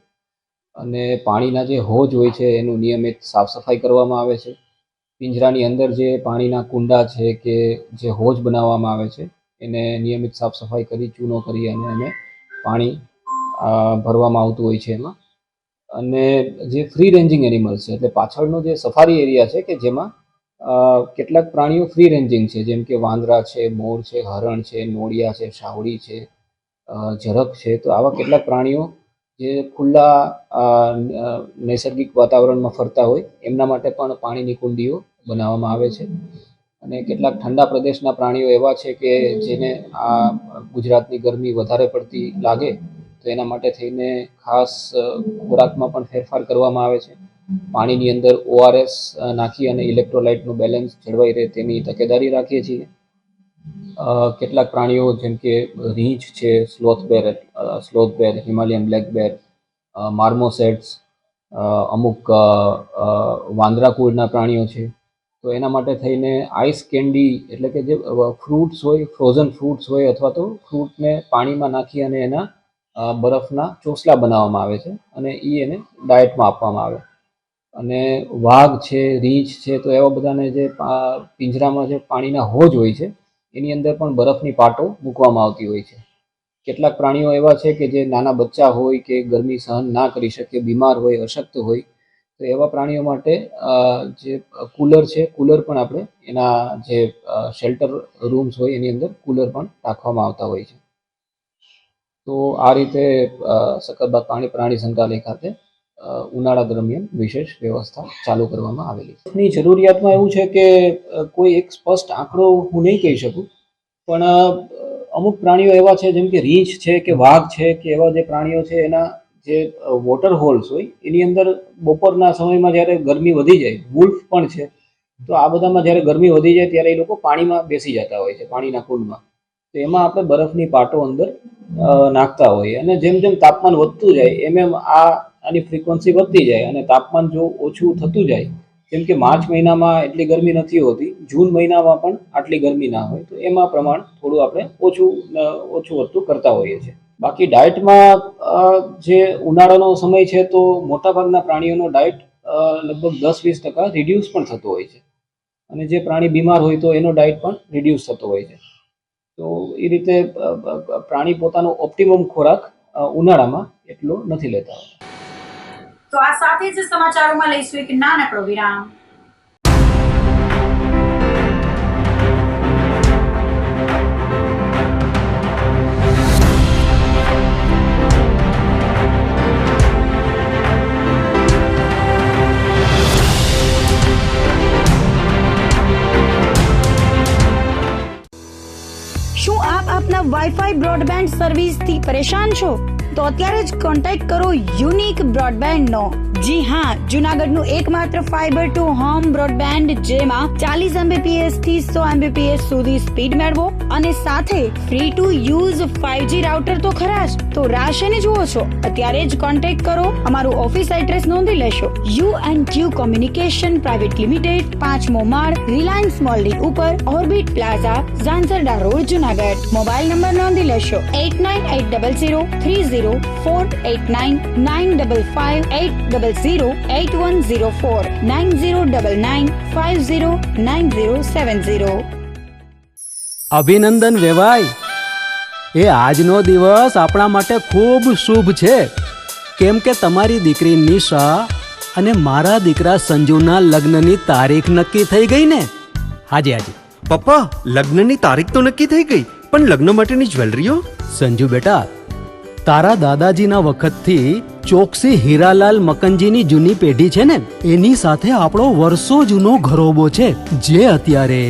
અને પાણીના જે હોજ હોય છે એનું નિયમિત સાફ સફાઈ કરવામાં આવે છે. પિંજરાની અંદર જે પાણીના કુંડા છે કે જે હોજ બનાવવામાં આવે છે એને નિયમિત સાફ સફાઈ કરી ચૂનો કરી અને એને પાણી ભરવામાં આવતું હોય છે એમાં. અને જે ફ્રી રેન્જિંગ એનિમલ્સ છે એટલે પાછળનો જે સફારી એરિયા છે કે જેમાં કેટલાક પ્રાણીઓ ફ્રી રેન્જિંગ છે, જેમ કે વાંદરા છે, મોર છે, હરણ છે, નોળિયા છે, શાવડી છે, ઝરખ છે. તો આવા કેટલાક પ્રાણીઓ જે ખુલ્લા નૈસર્ગિક વાતાવરણમાં ફરતા હોય એમના માટે પણ પાણીની કુંડીઓ બનાવવામાં આવે છે. અને કેટલાક ઠંડા પ્રદેશના પ્રાણીઓ એવા છે કે જેને આ ગુજરાતની ગરમી વધારે પડતી લાગે તો એના માટે થઈને ખાસ ખોરાકમાં પણ ફેરફાર કરવામાં આવે છે. પાણીની અંદર ORS નાખી અને ઇલેક્ટ્રોલાઇટનું બેલેન્સ જળવાઈ રહે તેની તકેદારી રાખીએ છીએ. કેટલાક પ્રાણીઓ જેમ કે રીંછ છે, સ્લોથ બેર, હિમાલયન બ્લેક બેર, માર્મોસેટ્સ, અમુક વાંદરા કુળના પ્રાણીઓ છે. તો એના માટે થઈને આઈસ કેન્ડી એટલે કે જે ફ્રૂટ્સ હોય, ફ્રોઝન ફ્રૂટ્સ હોય અથવા તો ફ્રૂટને પાણીમાં નાખી અને એના બરફના ચોસલા બનાવવામાં આવે છે અને એને ડાયટમાં આપવામાં આવે. અને વાઘ છે, રીંછ છે, તો એવા બધાને જે પિંજરામાં જે પાણીના હોજ હોય છે એની અંદર પણ બરફની પાટો મૂકવામાં આવતી હોય છે. કેટલાક પ્રાણીઓ એવા છે કે જે નાના બચ્ચા હોય કે ગરમી સહન ના કરી શકે, બીમાર હોય, અશક્ત હોય, તો એવા પ્રાણીઓ માટે જે કુલર છે, કુલર પણ આપણે એના જે શેલ્ટર રૂમ્સ હોય એની અંદર કુલર પણ રાખવામાં આવતા હોય છે. તો આ રીતે સખતબાગ પ્રાણી સંગ્રહાલય ખાતે ઉનાળા દરમિયાન વિશેષ વ્યવસ્થા ચાલુ કરવામાં આવેલી છે. ની જરૂરિયાતમાં એવું છે કે કોઈ એક સ્પષ્ટ આંકડો હું નહીં કહી શકું, પણ અમુક પ્રાણીઓ એવા છે જેમ કે રીંછ છે કે વાઘ છે કે એવા જે પ્રાણીઓ છે એના જે વોટર હોલ્સ હોય એની અંદર બપોરના સમયમાં જ્યારે ગરમી વધી જાય, વુલ્ફ પણ છે, તો આ બધામાં જ્યારે ગરમી વધી જાય ત્યારે એ લોકો પાણીમાં બેસી જતા હોય છે, પાણીના કુંડમાં. તો એમાં આપણે બરફની પાટો અંદર નાખતા હોઈએ અને જેમ જેમ તાપમાન વધતું જાય એમ આની ફ્રીક્વન્સી વધતી જાય અને તાપમાન જો ઓછું થતું જાય, જેમ કે માર્ચ મહિનામાં એટલી ગરમી નથી હોતી, જૂન મહિનામાં પણ આટલી ગરમી ના હોય, તો એમાં પ્રમાણ થોડું આપણે ઓછું વધતું કરતા હોઈએ છીએ. બાકી ડાયટમાં જે ઉનાળાનો સમય છે તો મોટાભાગના પ્રાણીઓનો ડાયટ લગભગ 10-20% રિડ્યુસ પણ થતો હોય છે અને જે પ્રાણી બીમાર હોય તો એનો ડાયટ પણ રિડ્યુસ થતો હોય છે. તો એ રીતે પ્રાણી પોતાનો ઓપ્ટિમમ ખોરાક ઉનાળામાં એટલો નથી લેતા. તો આ સાથે જ સમાચારોમાં લઈશું એક નાનકડો વિરામ. શું આપ આપના વાઈફાઈ બ્રોડબેન્ડ સર્વિસથી પરેશાન છો? તો અત્યારે જ કોન્ટેક્ટ કરો યુનિક બ્રોડબેન્ડ નો. જી હા, જુનાગઢનું એકમાત્ર ફાઈબર ટુ હોમ બ્રોડબેન્ડ જેમાં 40 Mbps થી 100 Mbps સુધી સ્પીડ મેળવો અને સાથે free to use 5G router તો ખરા જ. તો રાહ શેની જુઓ છો? અત્યારે જ કોન્ટેક્ટ કરો. અમારું ઓફિસ એડ્રેસ નોંધી લેશો. U&Q કોમ્યુનિકેશન પ્રાઇવેટ લિમિટેડ, 5મો માળ, રિલાયન્સ મોલની ઉપર, orbit plaza, Zanzarda road, Junagadh. Mobile number નોંધી લેશો 89800304895580808104 9099509070. અભિનંદન વેવાય. એ આજનો દિવસ આપણા માટે ખૂબ શુભ છે, કેમ કે તમારી દીકરી નિશા અને મારા દીકરા સંજુના લગ્નની તારીખ નક્કી થઈ ગઈ ને. હાજી. પપ્પા, લગ્નની તારીખ તો નક્કી થઈ ગઈ, પણ લગ્ન માટેની જ્વેલરીઓ? સંજુ બેટા, તારા દાદાજીના વખતથી ચોકસી હીરાલાલ મકનજીની જૂની પેઢી છે ને એની સાથે આપણો વર્ષો જૂનો ઘરોબો છે, જે અત્યારે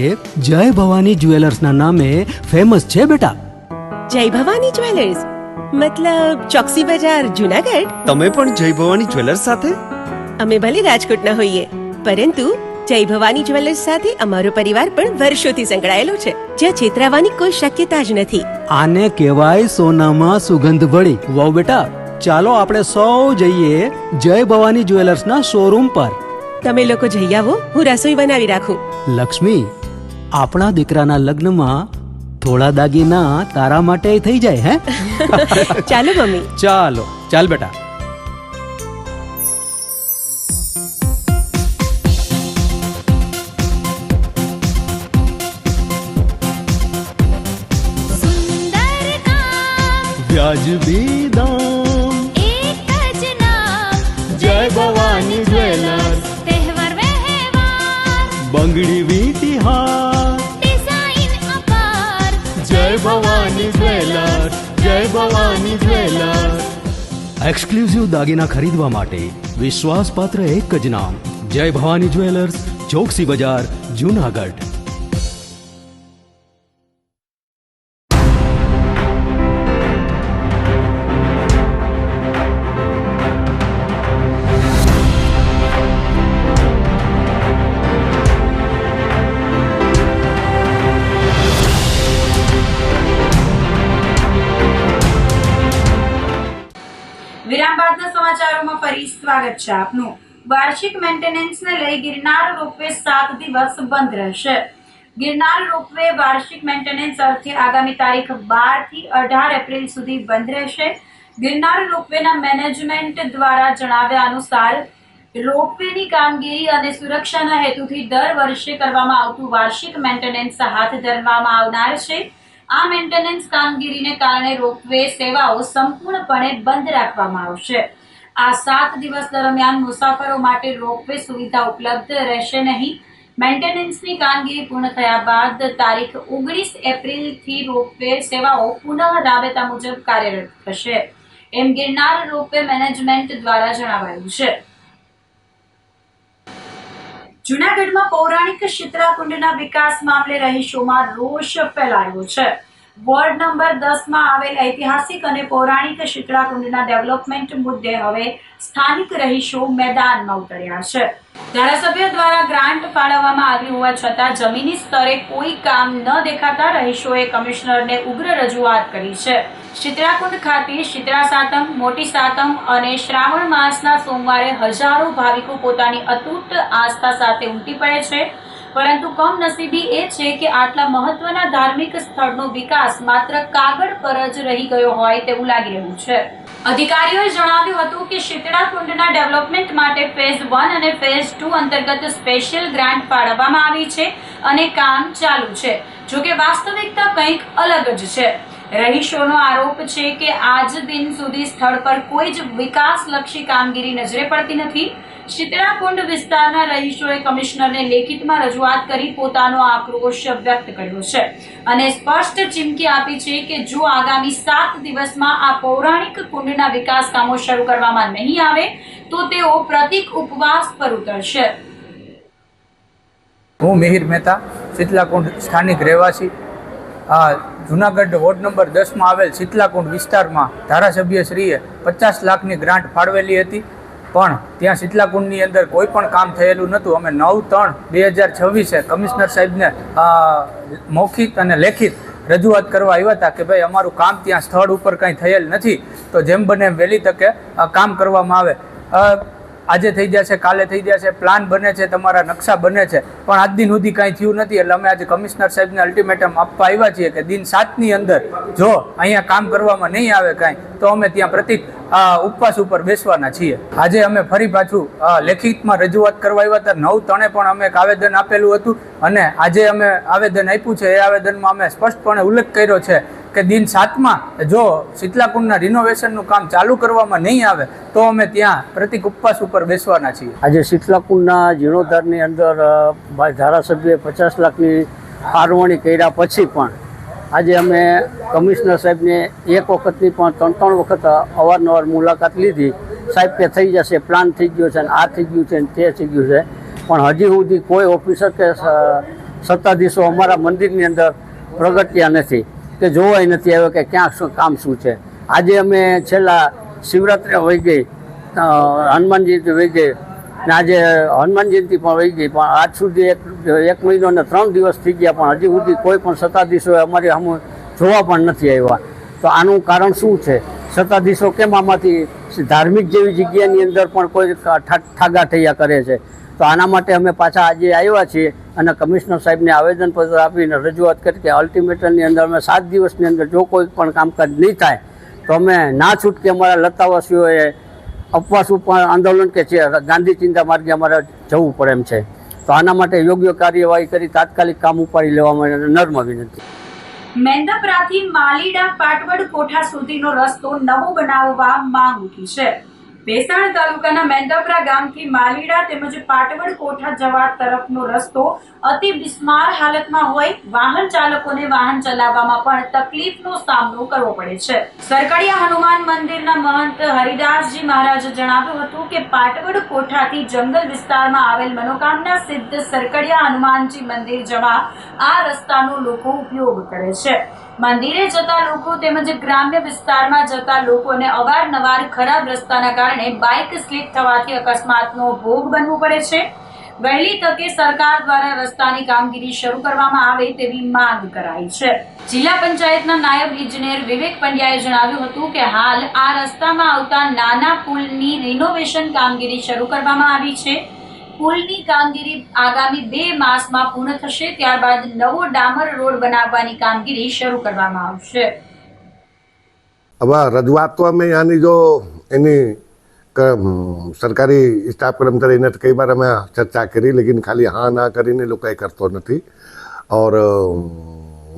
જય ભવાની જ્વેલર્સના નામે ફેમસ છે બેટા. જય ભવાની જ્વેલર્સ મતલબ ચોકસી બજાર, જુનાગઢ? તમે પણ જય ભવાની જ્વેલર્સ સાથે? અમે ભલે રાજકોટના હોઈએ, પરંતુ જય ભવાની જ્વેલર્સ સાથે અમારો પરિવાર પણ વર્ષોથી સંકળાયેલો છે, જ્યાં છેતરાવાની કોઈ શક્યતા જ નથી. આને કહેવાય સોનામાં સુગંધ ભળી. વહુ બેટા, ચાલો આપણે સૌ જઈએ જય ભવાની જ્વેલર્સના શોરૂમ પર. તમે લોકો જઈ આવો, હું રસોઈ બનાવી રાખું. લક્ષ્મી, આપણા દીકરાના લગ્નમાં થોડા દાગીના તારા માટે થઈ જાય હે? ચાલો મમ્મી. ચાલો, ચાલ બેટા. सुंदर काम વ્યાજબી દામ, एक ज नाम જય ભવાની જ્વેલર્સ, तहेवार व्यवहार બંગડી વીંટી હાર. डिजाइन अपार જય ભવાની જ્વેલર્સ, જય ભવાની જ્વેલર્સ. એક્સક્લુઝિવ દાગીના ખરીદવા માટે વિશ્વાસપાત્ર એક જ નામ, જય ભવાની જ્વેલર્સ, ચોકસી બજાર, જુનાગઢ. વિરામ બાદના સમાચારોમાં ફરી સ્વાગત છે આપનું. વાર્ષિક મેન્ટેનન્સને લઈ ગિરનાર રોપવે 7 દિવસ બંધ રહેશે. ગિરનાર રોપવે વાર્ષિક મેન્ટેનન્સ અર્થે આગામી તારીખ 12 થી 18 એપ્રિલ સુધી બંધ રહેશે. ગિરનાર રોપવેના મેનેજમેન્ટ દ્વારા જણાવ્યા અનુસાર રોપવેની કામગીરી અને સુરક્ષાના હેતુથી દર વર્ષે કરવામાં આવતું વાર્ષિક મેન્ટેનન્સ હાથ ધરવામાં આવનાર છે. આ મેન્ટેનન્સ કામગીરીને કારણે રોપવે સેવાઓ સંપૂર્ણપણે બંધ રાખવામાં આવશે. આ 7 દિવસ દરમિયાન મુસાફરો માટે રોપવે સુવિધા ઉપલબ્ધ રહેશે નહીં. મેન્ટેનન્સની કામગીરી પૂર્ણ થયા બાદ તારીખ 19 એપ્રિલથી રોપવે સેવાઓ પુનઃ રાબેતા મુજબ કાર્યરત થશે, એમ ગિરનાર રોપવે મેનેજમેન્ટ દ્વારા જણાવાયું છે. જૂનાગઢમાં પૌરાણિક શીતળાકુંડના વિકાસ મામલે રહીશોમાં રોષ ફેલાયો છે. વોર્ડ નંબર 10 માં આવેલ ઐતિહાસિક અને પૌરાણિક શીતળાકુંડના ડેવલપમેન્ટ મુદ્દે હવે સ્થાનિક રહીશો મેદાનમાં ઉતર્યા છે. ધારાસભ્ય દ્વારા ગ્રાન્ટ ફાળવવામાં આવી હોવા છતાં જમીની સ્તરે કોઈ કામ ન દેખાતા રહીશોએ કમિશનરને ઉગ્ર રજૂઆત કરી છે. શીતળાકુંડ ખાતે શીતળા સાતમ, મોટી સાતમ અને શ્રાવણ માસના સોમવારે હજારો ભાવિકો પોતાની અતૂટ આસ્થા સાથે ઉમટી પડે છે, પરંતુ કમનસીબી એ છે કે આટલા મહત્વના ધાર્મિક સ્થળનો વિકાસ માત્ર કાગળ પર જ રહી ગયો હોય તેવું લાગી રહ્યું છે. અધિકારીઓએ જણાવ્યું હતું કે શીતળાકુંડના ડેવલપમેન્ટ માટે ફેઝ 1 અને ફેઝ 2 અંતર્ગત સ્પેશિયલ ગ્રાન્ટ ફાળવવામાં આવી છે અને કામ ચાલુ છે. જોકે વાસ્તવિકતા કંઈક અલગ જ છે. રહીશોનો આરોપ છે કે આજ દિન સુધી સ્થળ પર કોઈ જ વિકાસલક્ષી કામગીરી નજરે પડતી નથી. શીતળાકુંડ વિસ્તારના રહીશોએ કમિશનરને લેખિતમાં રજૂઆત કરી પોતાનો આક્રોશ વ્યક્ત કર્યો છે અને સ્પષ્ટ ચીમકી આપી છે કે જો આગામી 7 દિવસમાં આ પૌરાણિક કુંડના વિકાસ કામો શરૂ કરવામાં નહીં આવે તો તેઓ પ્રતિક ઉપવાસ પર ઉતરશે. હું મિહિર મહેતા, શીતલાકુંડ સ્થાનિક રહેવાસી. જુનાગઢ વોર્ડ નંબર 10માં આવેલ શીતલાકુંડ વિસ્તારમાં ધારાસભ્યશ્રીએ 50 લાખની ગ્રાન્ટ ફાળવેલી હતી, પણ ત્યાં શીતલાકુંડની અંદર કોઈ પણ કામ થયેલું નહોતું. અમે 9/3/2026 કમિશનર સાહેબને મૌખિક અને લેખિત રજૂઆત કરવા આવ્યા હતા કે ભાઈ અમારું કામ ત્યાં સ્થળ ઉપર કંઈ થયેલ નથી, તો જેમ બને એમ વહેલી તકે કામ કરવામાં આવે. આજે થઈ જશે, કાલે થઈ જશે, પ્લાન બને છે, તમારા નકશા બને છે, પણ આજ દિન સુધી કાંઈ થયું નથી. એટલે અમે આજે કમિશનર સાહેબને અલ્ટિમેટમ આપવા આવ્યા છીએ કે દિન 7ની અંદર જો અહીંયા કામ કરવામાં નહીં આવે કાંઈ તો અમે ત્યાં પ્રતિક ઉપવાસ ઉપર બેસવાના છીએ. આજે અમે ફરી પાછું લેખિતમાં રજૂઆત કરવા આવ્યા હતા. 9/3 પણ અમે એક આવેદન આપેલું હતું અને આજે અમે આવેદન આપ્યું છે. એ આવેદનમાં અમે સ્પષ્ટપણે ઉલ્લેખ કર્યો છે કે દિન 7માં જો શીતલાકુંડના રિનોવેશનનું કામ ચાલુ કરવામાં નહીં આવે તો અમે ત્યાં પ્રતિક ઉપવાસ ઉપર બેસવાના છીએ. આજે શીતલાકુંડના જીર્ણોદ્ધારની અંદર ધારાસભ્યએ 50 લાખની ફાળવણી કર્યા પછી પણ આજે અમે કમિશનર સાહેબને એક વખતની પણ 3 વખત અવારનવાર મુલાકાત લીધી. સાહેબ કે થઈ જશે, પ્લાન થઈ ગયો છે, આ થઈ ગયું છે ને તે થઈ ગયું છે, પણ હજી સુધી કોઈ ઓફિસર કે સત્તાધીશો અમારા મંદિરની અંદર પ્રગટ્યા નથી કે જોવાય નથી આવ્યો કે ક્યાં શું કામ શું છે. આજે અમે છેલ્લા શિવરાત્રિ વહી ગઈ, હનુમાનજી વહી ગઈ, ને આજે હનુમાન જયંતિ પણ વહી ગઈ, પણ આજ સુધી એક મહિનો ને 3 દિવસ થઈ ગયા, પણ હજી સુધી કોઈ પણ સત્તાધીશોએ અમારી સામે જોવા પણ નથી આવ્યા. તો આનું કારણ શું છે? સત્તાધીશો કેમ આમાંથી ધાર્મિક જેવી જગ્યાની અંદર પણ કોઈ ઠાગા ઠૈયા કરે છે? તો આના માટે અમે પાછા આજે આવ્યા છીએ અને કમિશનર સાહેબને આવેદનપત્ર આપીને રજૂઆત કરી કે અલ્ટિમેટમની અંદર અમે 7 દિવસની અંદર જો કોઈ પણ કામકાજ નહીં થાય તો અમે ના છૂટકે અમારા લતાવાસીઓએ ઉપવાસ ઉપર આંદોલન કે ગાંધી ચિંતા માર્ગે અમારે જવું પડે એમ છે. તો આના માટે યોગ્ય કાર્યવાહી કરી તાત્કાલિક કામ ઉપાડી લેવામાં નર્મ વિનંતી. મેંદપરાથી માલીડા પાટવડ કોઠા સુધીનો રસ્તો નવો બનાવવા માંગ ઉઠી છે. ભેસાણ તાલુકાના મેંદપરા ગામથી માલીડા તેમજ પાટવડ કોઠા જવા તરફનો રસ્તો અતિ બિસ્માર હાલતમાં હોય વાહન ચાલકોને વાહન ચલાવવામાં પણ તકલીફનો સામનો કરવો પડે છે. સરકડિયા હનુમાન મંદિરના મહંત હરિદાસજી મહારાજે જણાવ્યું હતું કે પાટવડ કોઠાથી જંગલ વિસ્તારમાં આવેલ મનોકામના સિદ્ધ સરકડિયા હનુમાનજી મંદિર જવા આ રસ્તાનો લોકો ઉપયોગ કરે છે. મંદિરે જતા લોકો તેમજ ગ્રામ્ય વિસ્તારમાં જતા લોકોને અવારનવાર ખરાબ રસ્તાના કારણે બાઇક સ્લીપ થવાથી અકસ્માતનો ભોગ બનવું પડે છે. વહેલી તકે સરકાર દ્વારા રસ્તાની કામગીરી શરૂ કરવામાં આવે તેવી માંગ કરાઈ છે. જિલ્લા પંચાયતના નાયબ ઇજનેર વિવેક પંડ્યાએ જણાવ્યું હતું કે હાલ આ રસ્તામાં આવતા નાના પુલની રિનોવેશન કામગીરી શરૂ કરવામાં આવી છે. પુલની કામગીરી આગામી 2 માસમાં પૂર્ણ થશે, ત્યારબાદ નવો ડામર રોડ બનાવવાની કામગીરી શરૂ કરવામાં આવશે. अब रजूआत तो हमें यानी जो એની સરકારી સ્ટાફ કર્મચારીને કઈ વાર અમે ચર્ચા કરી, લેકિન ખાલી હા ના કરીને લોકો કંઈ કરતો નથી. ઓર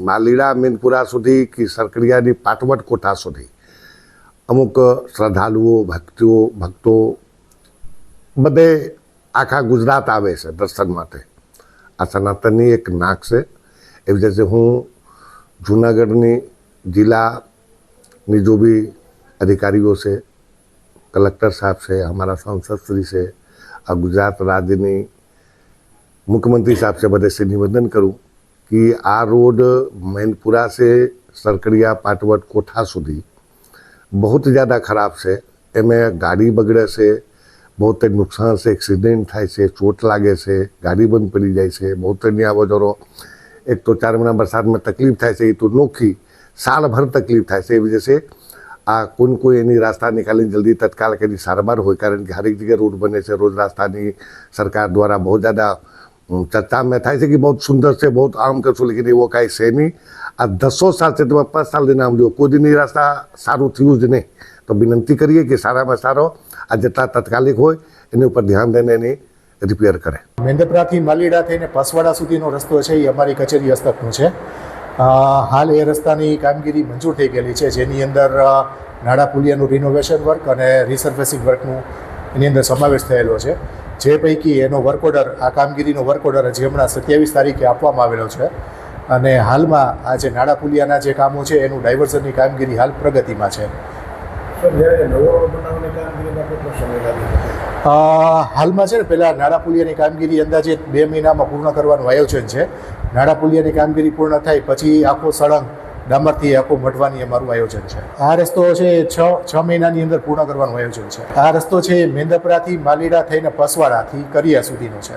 માલીડા મીનપુરા સુધી કે સરકડિયાની પાટવડ કોઠા સુધી અમુક શ્રદ્ધાળુઓ ભક્તો બધે આખા ગુજરાત આવે છે દર્શન માટે. આ સનાતનની એક નાક છે. એવી રીતે હું જૂનાગઢની જિલ્લાની જો भी अधिकारियों से, कलेक्टर साहब से, हमारा सांसद श्री से और गुजरात राज्य ની मुख्यमंत्री साहब से बड़े से निवेदन करूं कि आ रोड मैनपुरा से सरकड़िया पाटवड कोठा સુધી बहुत ज़्यादा खराब છે. એમાં ગાડી બગડે છે, बहुत नुकसान से, एक्सीडेंट થાય છે, ચોટ લાગે છે, ગાડી બંધ પડી જાય છે, बहुत આવો જરો. एक तो 4 महीना बरसात में तकलीफ થાય છે, એ તો નોખી साल भर तकलीफ થાય છે. એ वजह से આ કોઈ એની રાસ્તા નિકાલીને જલ્દી તત્કાલ કરી સારવાર હોય, કારણ કે હરેક જગ્યાએ રોડ બને છે. રોજ રાસ્તાની સરકાર દ્વારા બહુ જ્યાદા ચર્ચા में થાય છે कि बहुत सुंदर से बहुत आम કરશું, लेकिन એવો કાંઈ છે નહીં. આ 10 સાલ છે, તમે 5 સાલ નામ લો, કોઈ દિન રાસ્તા સારું થયું જ નહીં. તો વિનંતી કરીએ કે સારામાં સારો આ જેટલા તાત્કાલિક હોય એની ઉપર ધ્યાન દઈને એની રિપેર કરે. મેંદપરાથી માલીડા થઈને પસવાડા સુધીનો રસ્તો છે એ અમારી કચેરી હસ્તકનો છે. હાલ એ રસ્તાની કામગીરી મંજૂર થઈ ગયેલી છે, જેની અંદર નાળા પુલિયાનું રિનોવેશન વર્ક અને રિસર્ફેસિંગ વર્કનું એની અંદર સમાવેશ થયેલો છે. જે પૈકી એનો વર્ક ઓર્ડર, આ કામગીરીનો વર્ક ઓર્ડર હજી હમણાં 27 તારીખે આપવામાં આવેલો છે. અને હાલમાં આ જે નાળા પુલિયાના જે કામો છે એનું ડાયવર્ઝનની કામગીરી હાલ પ્રગતિમાં છે. હાલમાં છે ને પહેલાં નાળા પુલિયાની કામગીરી અંદાજે 2 મહિનામાં પૂર્ણ કરવાનું આયોજન છે. નાળા પુલિયાની કામગીરી પૂર્ણ થાય પછી આખો સળંગ ડામરથી આખો મઢવાની અમારું આયોજન છે. આ રસ્તો છે 6 મહિનાની અંદર પૂર્ણ કરવાનું આયોજન છે. આ રસ્તો છે મેંદપરાથી માલીડા થઈને પસવાડાથી કરિયા સુધીનો છે.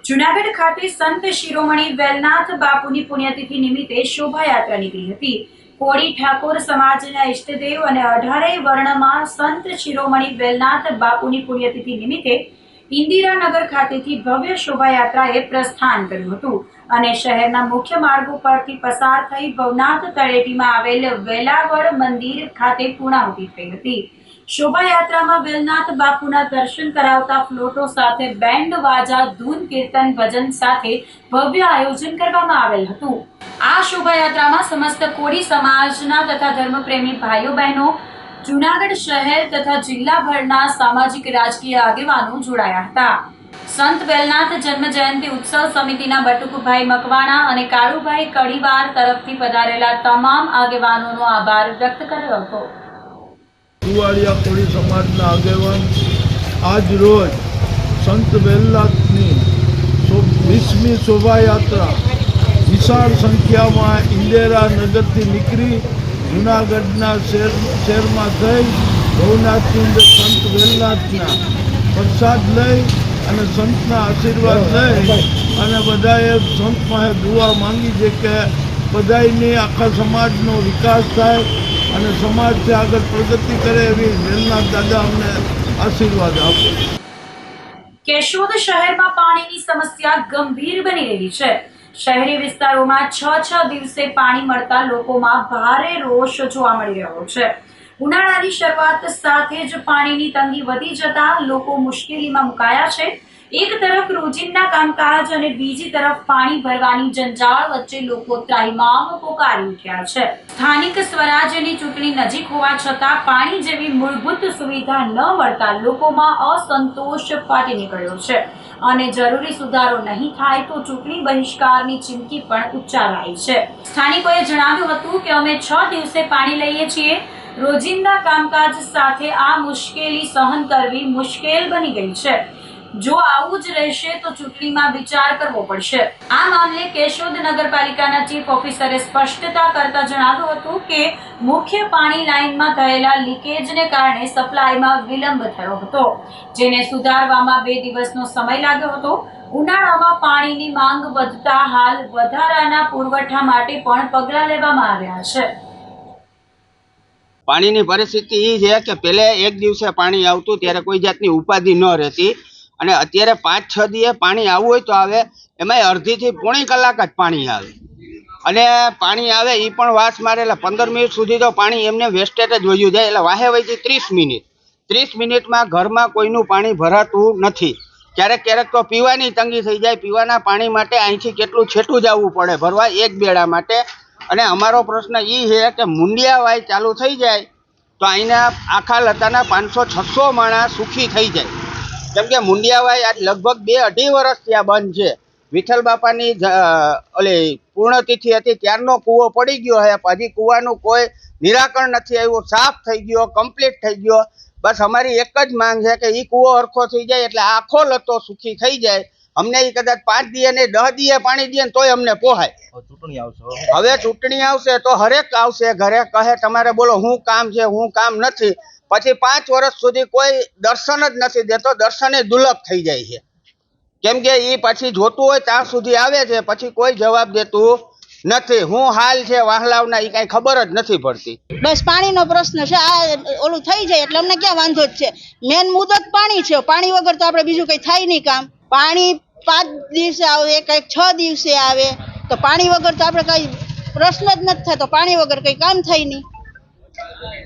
જૂનાગઢ ખાતે સંત શિરોમણી વેલનાથ બાપુની પુણ્યતિથિ નિમિત્તે શોભાયાત્રા નીકળી હતી. કોળી ઠાકોર સમાજના ઇષ્ટદેવ અને 18 વર્ણમાં સંત શિરોમણી વેલનાથ બાપુની પુણ્યતિથિ નિમિત્તે ઇન્દિરાનગર ખાતેથી ભવ્ય શોભાયાત્રાએ પ્રસ્થાન કર્યું હતું અને શહેરના મુખ્ય માર્ગો પરથી પસાર થઈ ભવનાથ તળેટીમાં આવેલ વેલાવળ મંદિર ખાતે પૂર્ણાહુતિ થઈ હતી. શોભાયાત્રામાં વેલનાથ બાપુના દર્શન કરાવતા ફ્લોટો સાથે બેન્ડ વાજા, ધૂન, કીર્તન, ભજન સાથે ભવ્ય આયોજન કરવામાં આવેલ હતું. આ શોભાયાત્રામાં સમસ્ત કોળી સમાજના તથા ધર્મપ્રેમી ભાઈઓ બહેનો, જૂનાગઢ શહેર તથા જિલ્લાભરના સામાજિક રાજકીય આગેવાનો જોડાયા હતા. સંત વેલનાથ જન્મ જયંતિ ઉત્સવ સમિતિના બટુકભાઈ મકવાણા અને કાળુભાઈ કડીવાર તરફથી પધારેલા તમામ આગેવાનોનો આભાર વ્યક્ત કર્યો હતો. સુવાળિયા કોળી સમાજના આગેવાન આજ રોજ સંત વેલનાથની 20મી શોભાયાત્રા વિશાળ સંખ્યામાં ઇન્દિરાનગરથી નીકળી જૂનાગઢના શહેરમાં થઈ ભવનાથની અંદર સંત વેલનાથના પ્રસાદ લઈ અને સંતના આશીર્વાદ લઈ અને બધાએ સંત પાસે દુઆ માંગી છે કે બધાની આખા સમાજનો વિકાસ થાય અને સમાજથી આગળ પ્રગતિ કરે એવી વેલનાથ દાદા અમને આશીર્વાદ આપે. કેશોદ શહેરમાં પાણીની સમસ્યા ગંભીર બની રહી છે. શહેરી વિસ્તારોમાં 6 દિવસે પાણી મળતા લોકોમાં ભારે રોષ જોવા મળી રહ્યો છે. ઉનાળાની શરૂઆત સાથે જ પાણીની તંગી વધી જતા લોકો મુશ્કેલીમાં મુકાયા છે. એક તરફ રોજિંદા કામકાજ અને બીજી તરફ પાણી ભરવાની જંજાળ વચ્ચે લોકો ત્રાહિમામ પોકારી ઉઠ્યા છે. સ્થાનિક સ્વરાજ્યની ચૂંટણી નજીક હોવા છતાં પાણી જેવી મૂળભૂત સુવિધા ન મળતા લોકોમાં અસંતોષ ફાટી નીકળ્યો છે અને જરૂરી સુધારો નહીં થાય તો ચૂંટણી બહિષ્કારની ચીમકી પણ ઉચ્ચારાઈ છે. સ્થાનિકોએ જણાવ્યું હતું કે અમે 6 દિવસે પાણી લઈએ છીએ. રોજિંદા કામકાજ સાથે આ મુશ્કેલી સહન કરવી મુશ્કેલ બની ગઈ છે. જો આવું જ રહેશે તો ચૂંટણીમાં વિચાર કરવો પડશે. આ મામલે કેશોદ નગરપાલિકાના ચીફ ઓફિસરે સ્પષ્ટતા કરતા જણાવ્યું હતું કે મુખ્ય પાણી લાઇનમાં થયેલા લીકેજને કારણે સપ્લાયમાં વિલંબ થયો હતો, જેને સુધારવામાં 2 દિવસનો સમય લાગ્યો હતો. ઉનાળામાં પાણીની માંગ વધતા હાલ વધારાના પુરવઠા માટે પણ પગલાં લેવામાં આવ્યા છે. પાણીની પરિસ્થિતિ એ છે કે પહેલે 1 દિવસે પાણી આવતું ત્યારે કોઈ જાતની ઉપાધિ ન રહેતી અને અત્યારે 5-6 દિવસે પાણી આવવું હોય તો આવે, એમાંય અડધીથી પોણી કલાક જ પાણી આવે અને પાણી આવે એ પણ વાસ મારે એટલે 15 મિનિટ સુધી તો પાણી એમને વેસ્ટેજ જ વયું જાય. એટલે વાહે વહીથી 30 મિનિટમાં ઘરમાં કોઈનું પાણી ભરાતું નથી. ક્યારેક તો પીવાની તંગી થઈ જાય. પીવાના પાણી માટે અહીંથી કેટલું છેટું જવું પડે ભરવા એક બેડા માટે. અને અમારો પ્રશ્ન એ છે કે મુંડિયા વાય ચાલુ થઈ જાય તો અહીંના આખા લતાના 500-600 માણસ સુખી થઈ જાય. કેમ કે મુંડિયા વાય આજ લગભગ 2-2.5 વર્ષથી આ બંધ છે. વિઠ્ઠલ બાપાની ઓલી પૂર્ણતિથિ હતી ત્યારનો કૂવો પડી ગયો છે. હજી કૂવાનું કોઈ નિરાકરણ નથી આવ્યું. સાફ થઈ ગયો, કમ્પ્લીટ થઈ ગયો. બસ અમારી એક જ માંગ છે કે એ કૂવો હરખો થઈ જાય એટલે આખો લતો સુખી થઈ જાય. અમને એ કદાચ 5 દિવસે ને 10 દિવસે પાણી દે ને તોય અમને પોહાય. હવે ચૂંટણી આવશે તો હરેક આવશે ઘરે કહે તમારે બોલો શું કામ છે, શું કામ નથી. પછી 5 વર્ષ સુધી કોઈ દર્શન જ નથી દેતો. દર્શને દુર્લભ થઈ જાય છે. કેમ કે એ પછી જોતું હોય ત્યાં સુધી આવે છે, પછી કોઈ જવાબ દેતું નથી. શું હાલ છે વાહલાવના એ કઈ ખબર જ નથી પડતી. બસ પાણીનો પ્રશ્ન છે. આ ઓલું થઈ જાય એટલે અમને ક્યાં વાંધો જ છે. મેન મુદ્દો જ પાણી છે. પાણી વગર તો આપણે બીજું કઈ થાય નહીં કામ. પાણી 5 દિવસે આવે, કઈક 6 દિવસે આવે તો પાણી વગર તો આપણે કઈ પ્રશ્ન જ નથી થતો. પાણી વગર કઈ કામ થાય નહીં.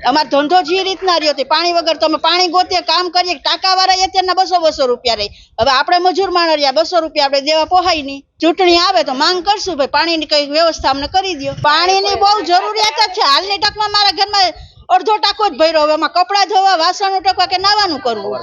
અમારો ધંધો જે રીતના રહ્યો તે પાણી વગર તો અમે પાણી ગોતીએ કામ કરીએ. ટાંકાવાળા અત્યારના 200 રૂપિયા રહી. હવે આપણે મજૂર માણસ રહ્યા 200 રૂપિયા આપણે દેવા પોહાય નહીં. ચૂંટણી આવે તો માંગ કરશું ભાઈ પાણીની કઈ વ્યવસ્થા અમને કરી દો. પાણીની બહુ જરૂરિયાત જ છે. હાલની તકમાં મારા ઘરમાં અડધો ટાંકો જ ભર્યો. હવે એમાં કપડાં ધોવા, વાસણો ટકવા કે નાવાનું કરવું,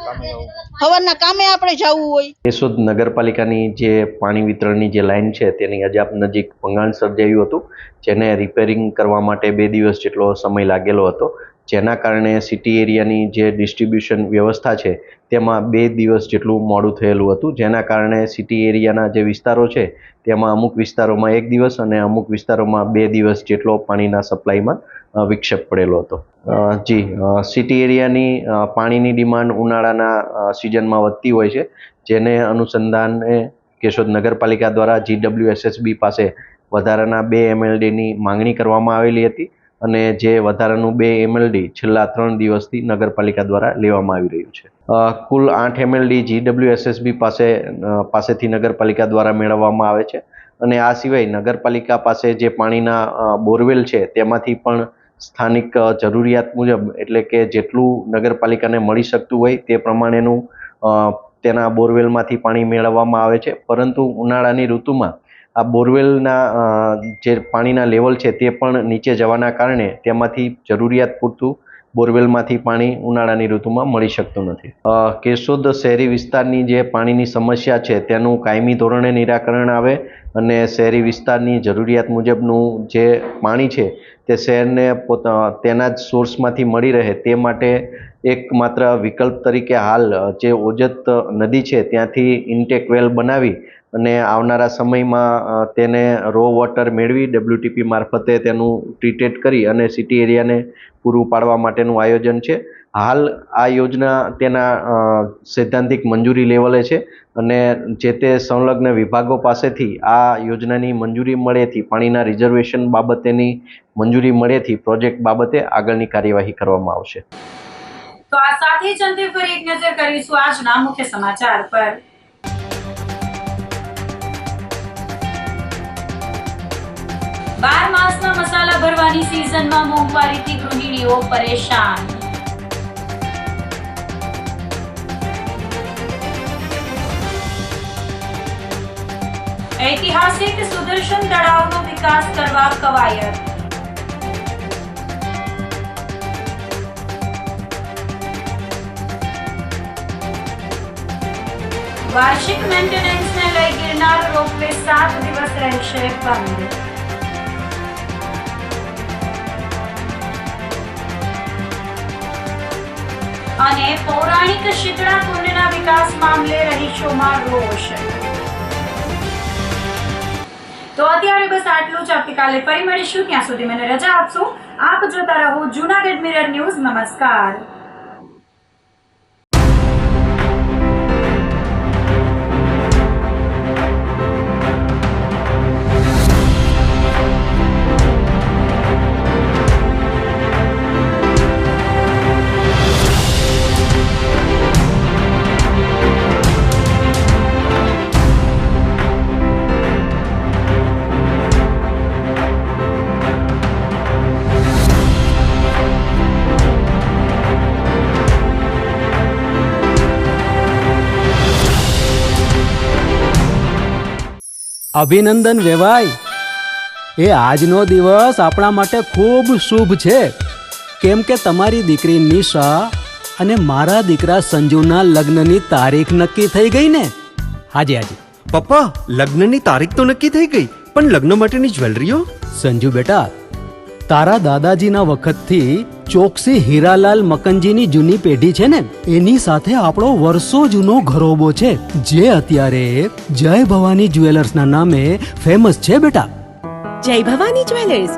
સવારના કામે આપણે જવું હોય. કેશોદ નગરપાલિકાની જે પાણી વિતરણની જે લાઈન છે તેની અજાપ નજીક ભંગાણ સર્જાયું હતું, જેને રિપેરિંગ કરવા માટે 2 દિવસ જેટલો સમય લાગેલો હતો. જેના કારણે સિટી એરિયાની જે ડિસ્ટ્રીબ્યુશન વ્યવસ્થા છે તેમાં 2 દિવસ જેટલું મોડું થયેલું હતું. જેના કારણે સિટી એરિયાના જે વિસ્તારો છે તેમાં અમુક વિસ્તારોમાં 1 દિવસ અને અમુક વિસ્તારોમાં 2 દિવસ જેટલો પાણીના સપ્લાયમાં વિક્ષેપ પડેલો હતો. સિટી એરિયાની પાણીની ડિમાન્ડ ઉનાળાના સિઝનમાં વધતી હોય છે, જેને અનુસંધાને કેશોદ નગરપાલિકા દ્વારા GWSSB પાસે વધારાના 2 MLDની માંગણી કરવામાં આવેલી હતી અને જે વધારાનું 2 MLD છેલ્લા 3 દિવસથી નગરપાલિકા દ્વારા લેવામાં આવી રહ્યું છે. કુલ 8 MLD GWSSB પાસેથી નગરપાલિકા દ્વારા મેળવવામાં આવે છે અને આ સિવાય નગરપાલિકા પાસે જે પાણીના બોરવેલ છે તેમાંથી પણ સ્થાનિક જરૂરિયાત મુજબ એટલે કે જેટલું નગરપાલિકાને મળી શકતું હોય તે પ્રમાણેનું તેના બોરવેલમાંથી પાણી મેળવવામાં આવે છે. પરંતુ ઉનાળાની ઋતુમાં આ બોરવેલના જે પાણીના લેવલ છે તે પણ નીચે જવાના કારણે તેમાંથી જરૂરિયાત પૂરતું બોરવેલમાંથી પાણી ઉનાળાની ઋતુમાં મળી શકતું નથી. કેશોદ શહેરી વિસ્તારની જે પાણીની સમસ્યા છે તેનું કાયમી ધોરણે નિરાકરણ આવે અને શહેરી વિસ્તારની જરૂરિયાત મુજબનું જે પાણી છે તે શહેરને તેના જ સોર્સમાંથી મળી રહે તે માટે એકમાત્ર વિકલ્પ તરીકે હાલ જે ઓજત નદી છે ત્યાંથી ઇન્ટેક વેલ બનાવી અને આવનારા સમયમાં તેને રો વોટર મેળવી WTP મારફતે તેનું ટ્રીટેડ કરી અને સિટી એરિયાને પૂરું પાડવા માટેનું આયોજન છે. હાલ આ યોજના તેના સૈદ્ધાંતિક મંજૂરી લેવલે છે અને જે તે સંલગ્ન વિભાગો પાસેથી આ યોજનાની મંજૂરી મળેથી, પાણીના રિઝર્વેશન બાબતેની મંજૂરી મળેથી પ્રોજેક્ટ બાબતે આગળની કાર્યવાહી કરવામાં આવશે. તો આ સાથે જ અંતે ફરી એક નજર કરીશું આજના મુખ્ય સમાચાર પર. 12 માસના મસાલા ભરવાની સિઝનમાં મોંઘવારીથી ગૃહિણીઓ પરેશાન. ઐતિહાસિક સુદર્શન તળાવનો વિકાસ કરવા કવાયત. વાર્ષિક મેન્ટેનન્સને લઈ ગિરનાર રોપવે 7 દિવસ રહેશે બંધ. અને પૌરાણિક શીતળા કુંડના વિકાસ મામલે રહીશોમાં રોષ. તો અત્યારે બસ આટલું જ. આવતીકાલે ફરી મળીશું. ત્યાં સુધી મને રજા આપશો. આપ જોતા રહો જૂનાગઢ મિરર ન્યૂઝ. નમસ્કાર. અભિનંદન વેવાઈ. એ આજનો દિવસ આપણા માટે ખૂબ શુભ છે, કેમ કે તમારી દીકરી નિશા અને મારા દીકરા સંજુના લગ્નની તારીખ નક્કી થઈ ગઈ ને. હાજી. પપ્પા, લગ્નની તારીખ તો નક્કી થઈ ગઈ, પણ લગ્ન માટેની જ્વેલરીઓ? સંજુ બેટા, તારા દાદાજીના વખતથી ચોકસી હીરાલાલ મકનજીની જૂની પેઢી છે ને, એની સાથે આપણો વર્ષો જૂનો ઘરોબો છે, જે અત્યારે જય ભવાની જ્વેલર્સના નામે ફેમસ છે બેટા. જય ભવાની જ્વેલર્સ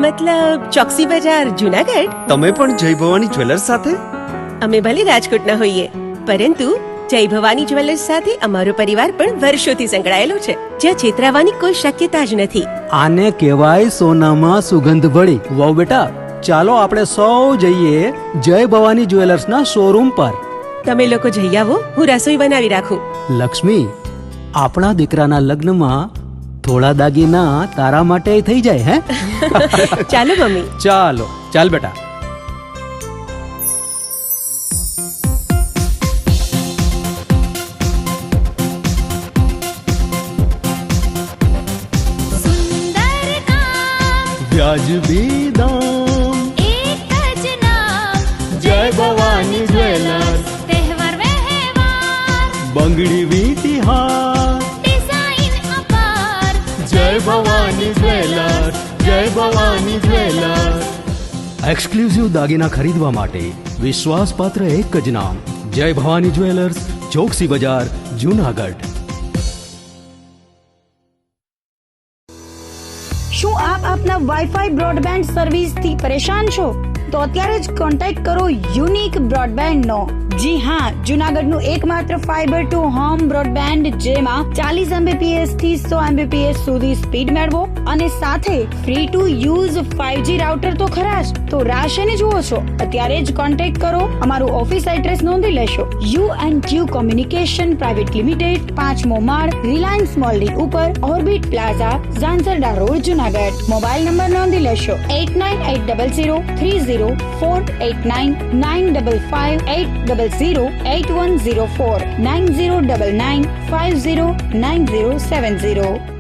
મતલબ ચોકસી બજાર, જુનાગઢ? તમે પણ જય ભવાની જ્વેલર્સ સાથે? અમે ભલે રાજકોટના હોઈએ, પરંતુ જય ભવાની જ્વેલર્સ સાથે અમારો પરિવાર પણ વર્ષોથી સંકળાયેલો છે, જ્યાં છેતરાવાની કોઈ શક્યતા જ નથી. આને કહેવાય સોનામાં સુગંધ ભળી. વાવ બેટા, ચાલો આપણે સૌ જઈએ જય ભવાની જ્વેલર્સના શોરૂમ પર. તમે લોકો જઈ આવો, હું રસોઈ બનાવી રાખું. લક્ષ્મી, આપણા દીકરાના લગ્નમાં થોડા દાગીના તારા માટે થઈ જાય. હે ચાલો મમ્મી. ચાલ બેટા. વ્યાજબી દામ, એક જ નામ, જય ભવાની જ્વેલર્સ. તહેવાર વ્યવહાર, બંગડી વીટી હાર, ડિઝાઇન અપાર, જય ભવાની જ્વેલર્સ. જય ભવાની જ્વેલર્સ. એક્સક્લુઝિવ દાગીના ખરીદવા માટે વિશ્વાસપાત્ર એક જ નામ, જય ભવાની જ્વેલર્સ, ચોકસી બજાર, જૂનાગઢ. શું આપ આપના વાઈફાઈ બ્રોડબેન્ડ સર્વિસથી પરેશાન છો? તો અત્યારે જ કોન્ટેક્ટ કરો યુનિક બ્રોડબેન્ડ નો. જી હા, જૂનાગઢનું એકમાત્ર ફાઈબર ટુ હોમ બ્રોડબેન્ડ, જેમાં 40 Mbps થી 100 Mbps સુધી સ્પીડ મેળવો અને સાથે free to use 5G router તો ખરા જ. તો રાહ શેની જુઓ છો? અત્યારે જ કોન્ટેક્ટ કરો. અમારું ઓફિસ એડ્રેસ નોંધી લેશો. U&Q કોમ્યુનિકેશન પ્રાઇવેટ લિમિટેડ, 5મો માળ, રિલાયન્સ મોલની ઉપર, orbit plaza, Zanzarda road, Junagadh. Mobile number નોંધી લેશો 8980304089995580808104 9099509070.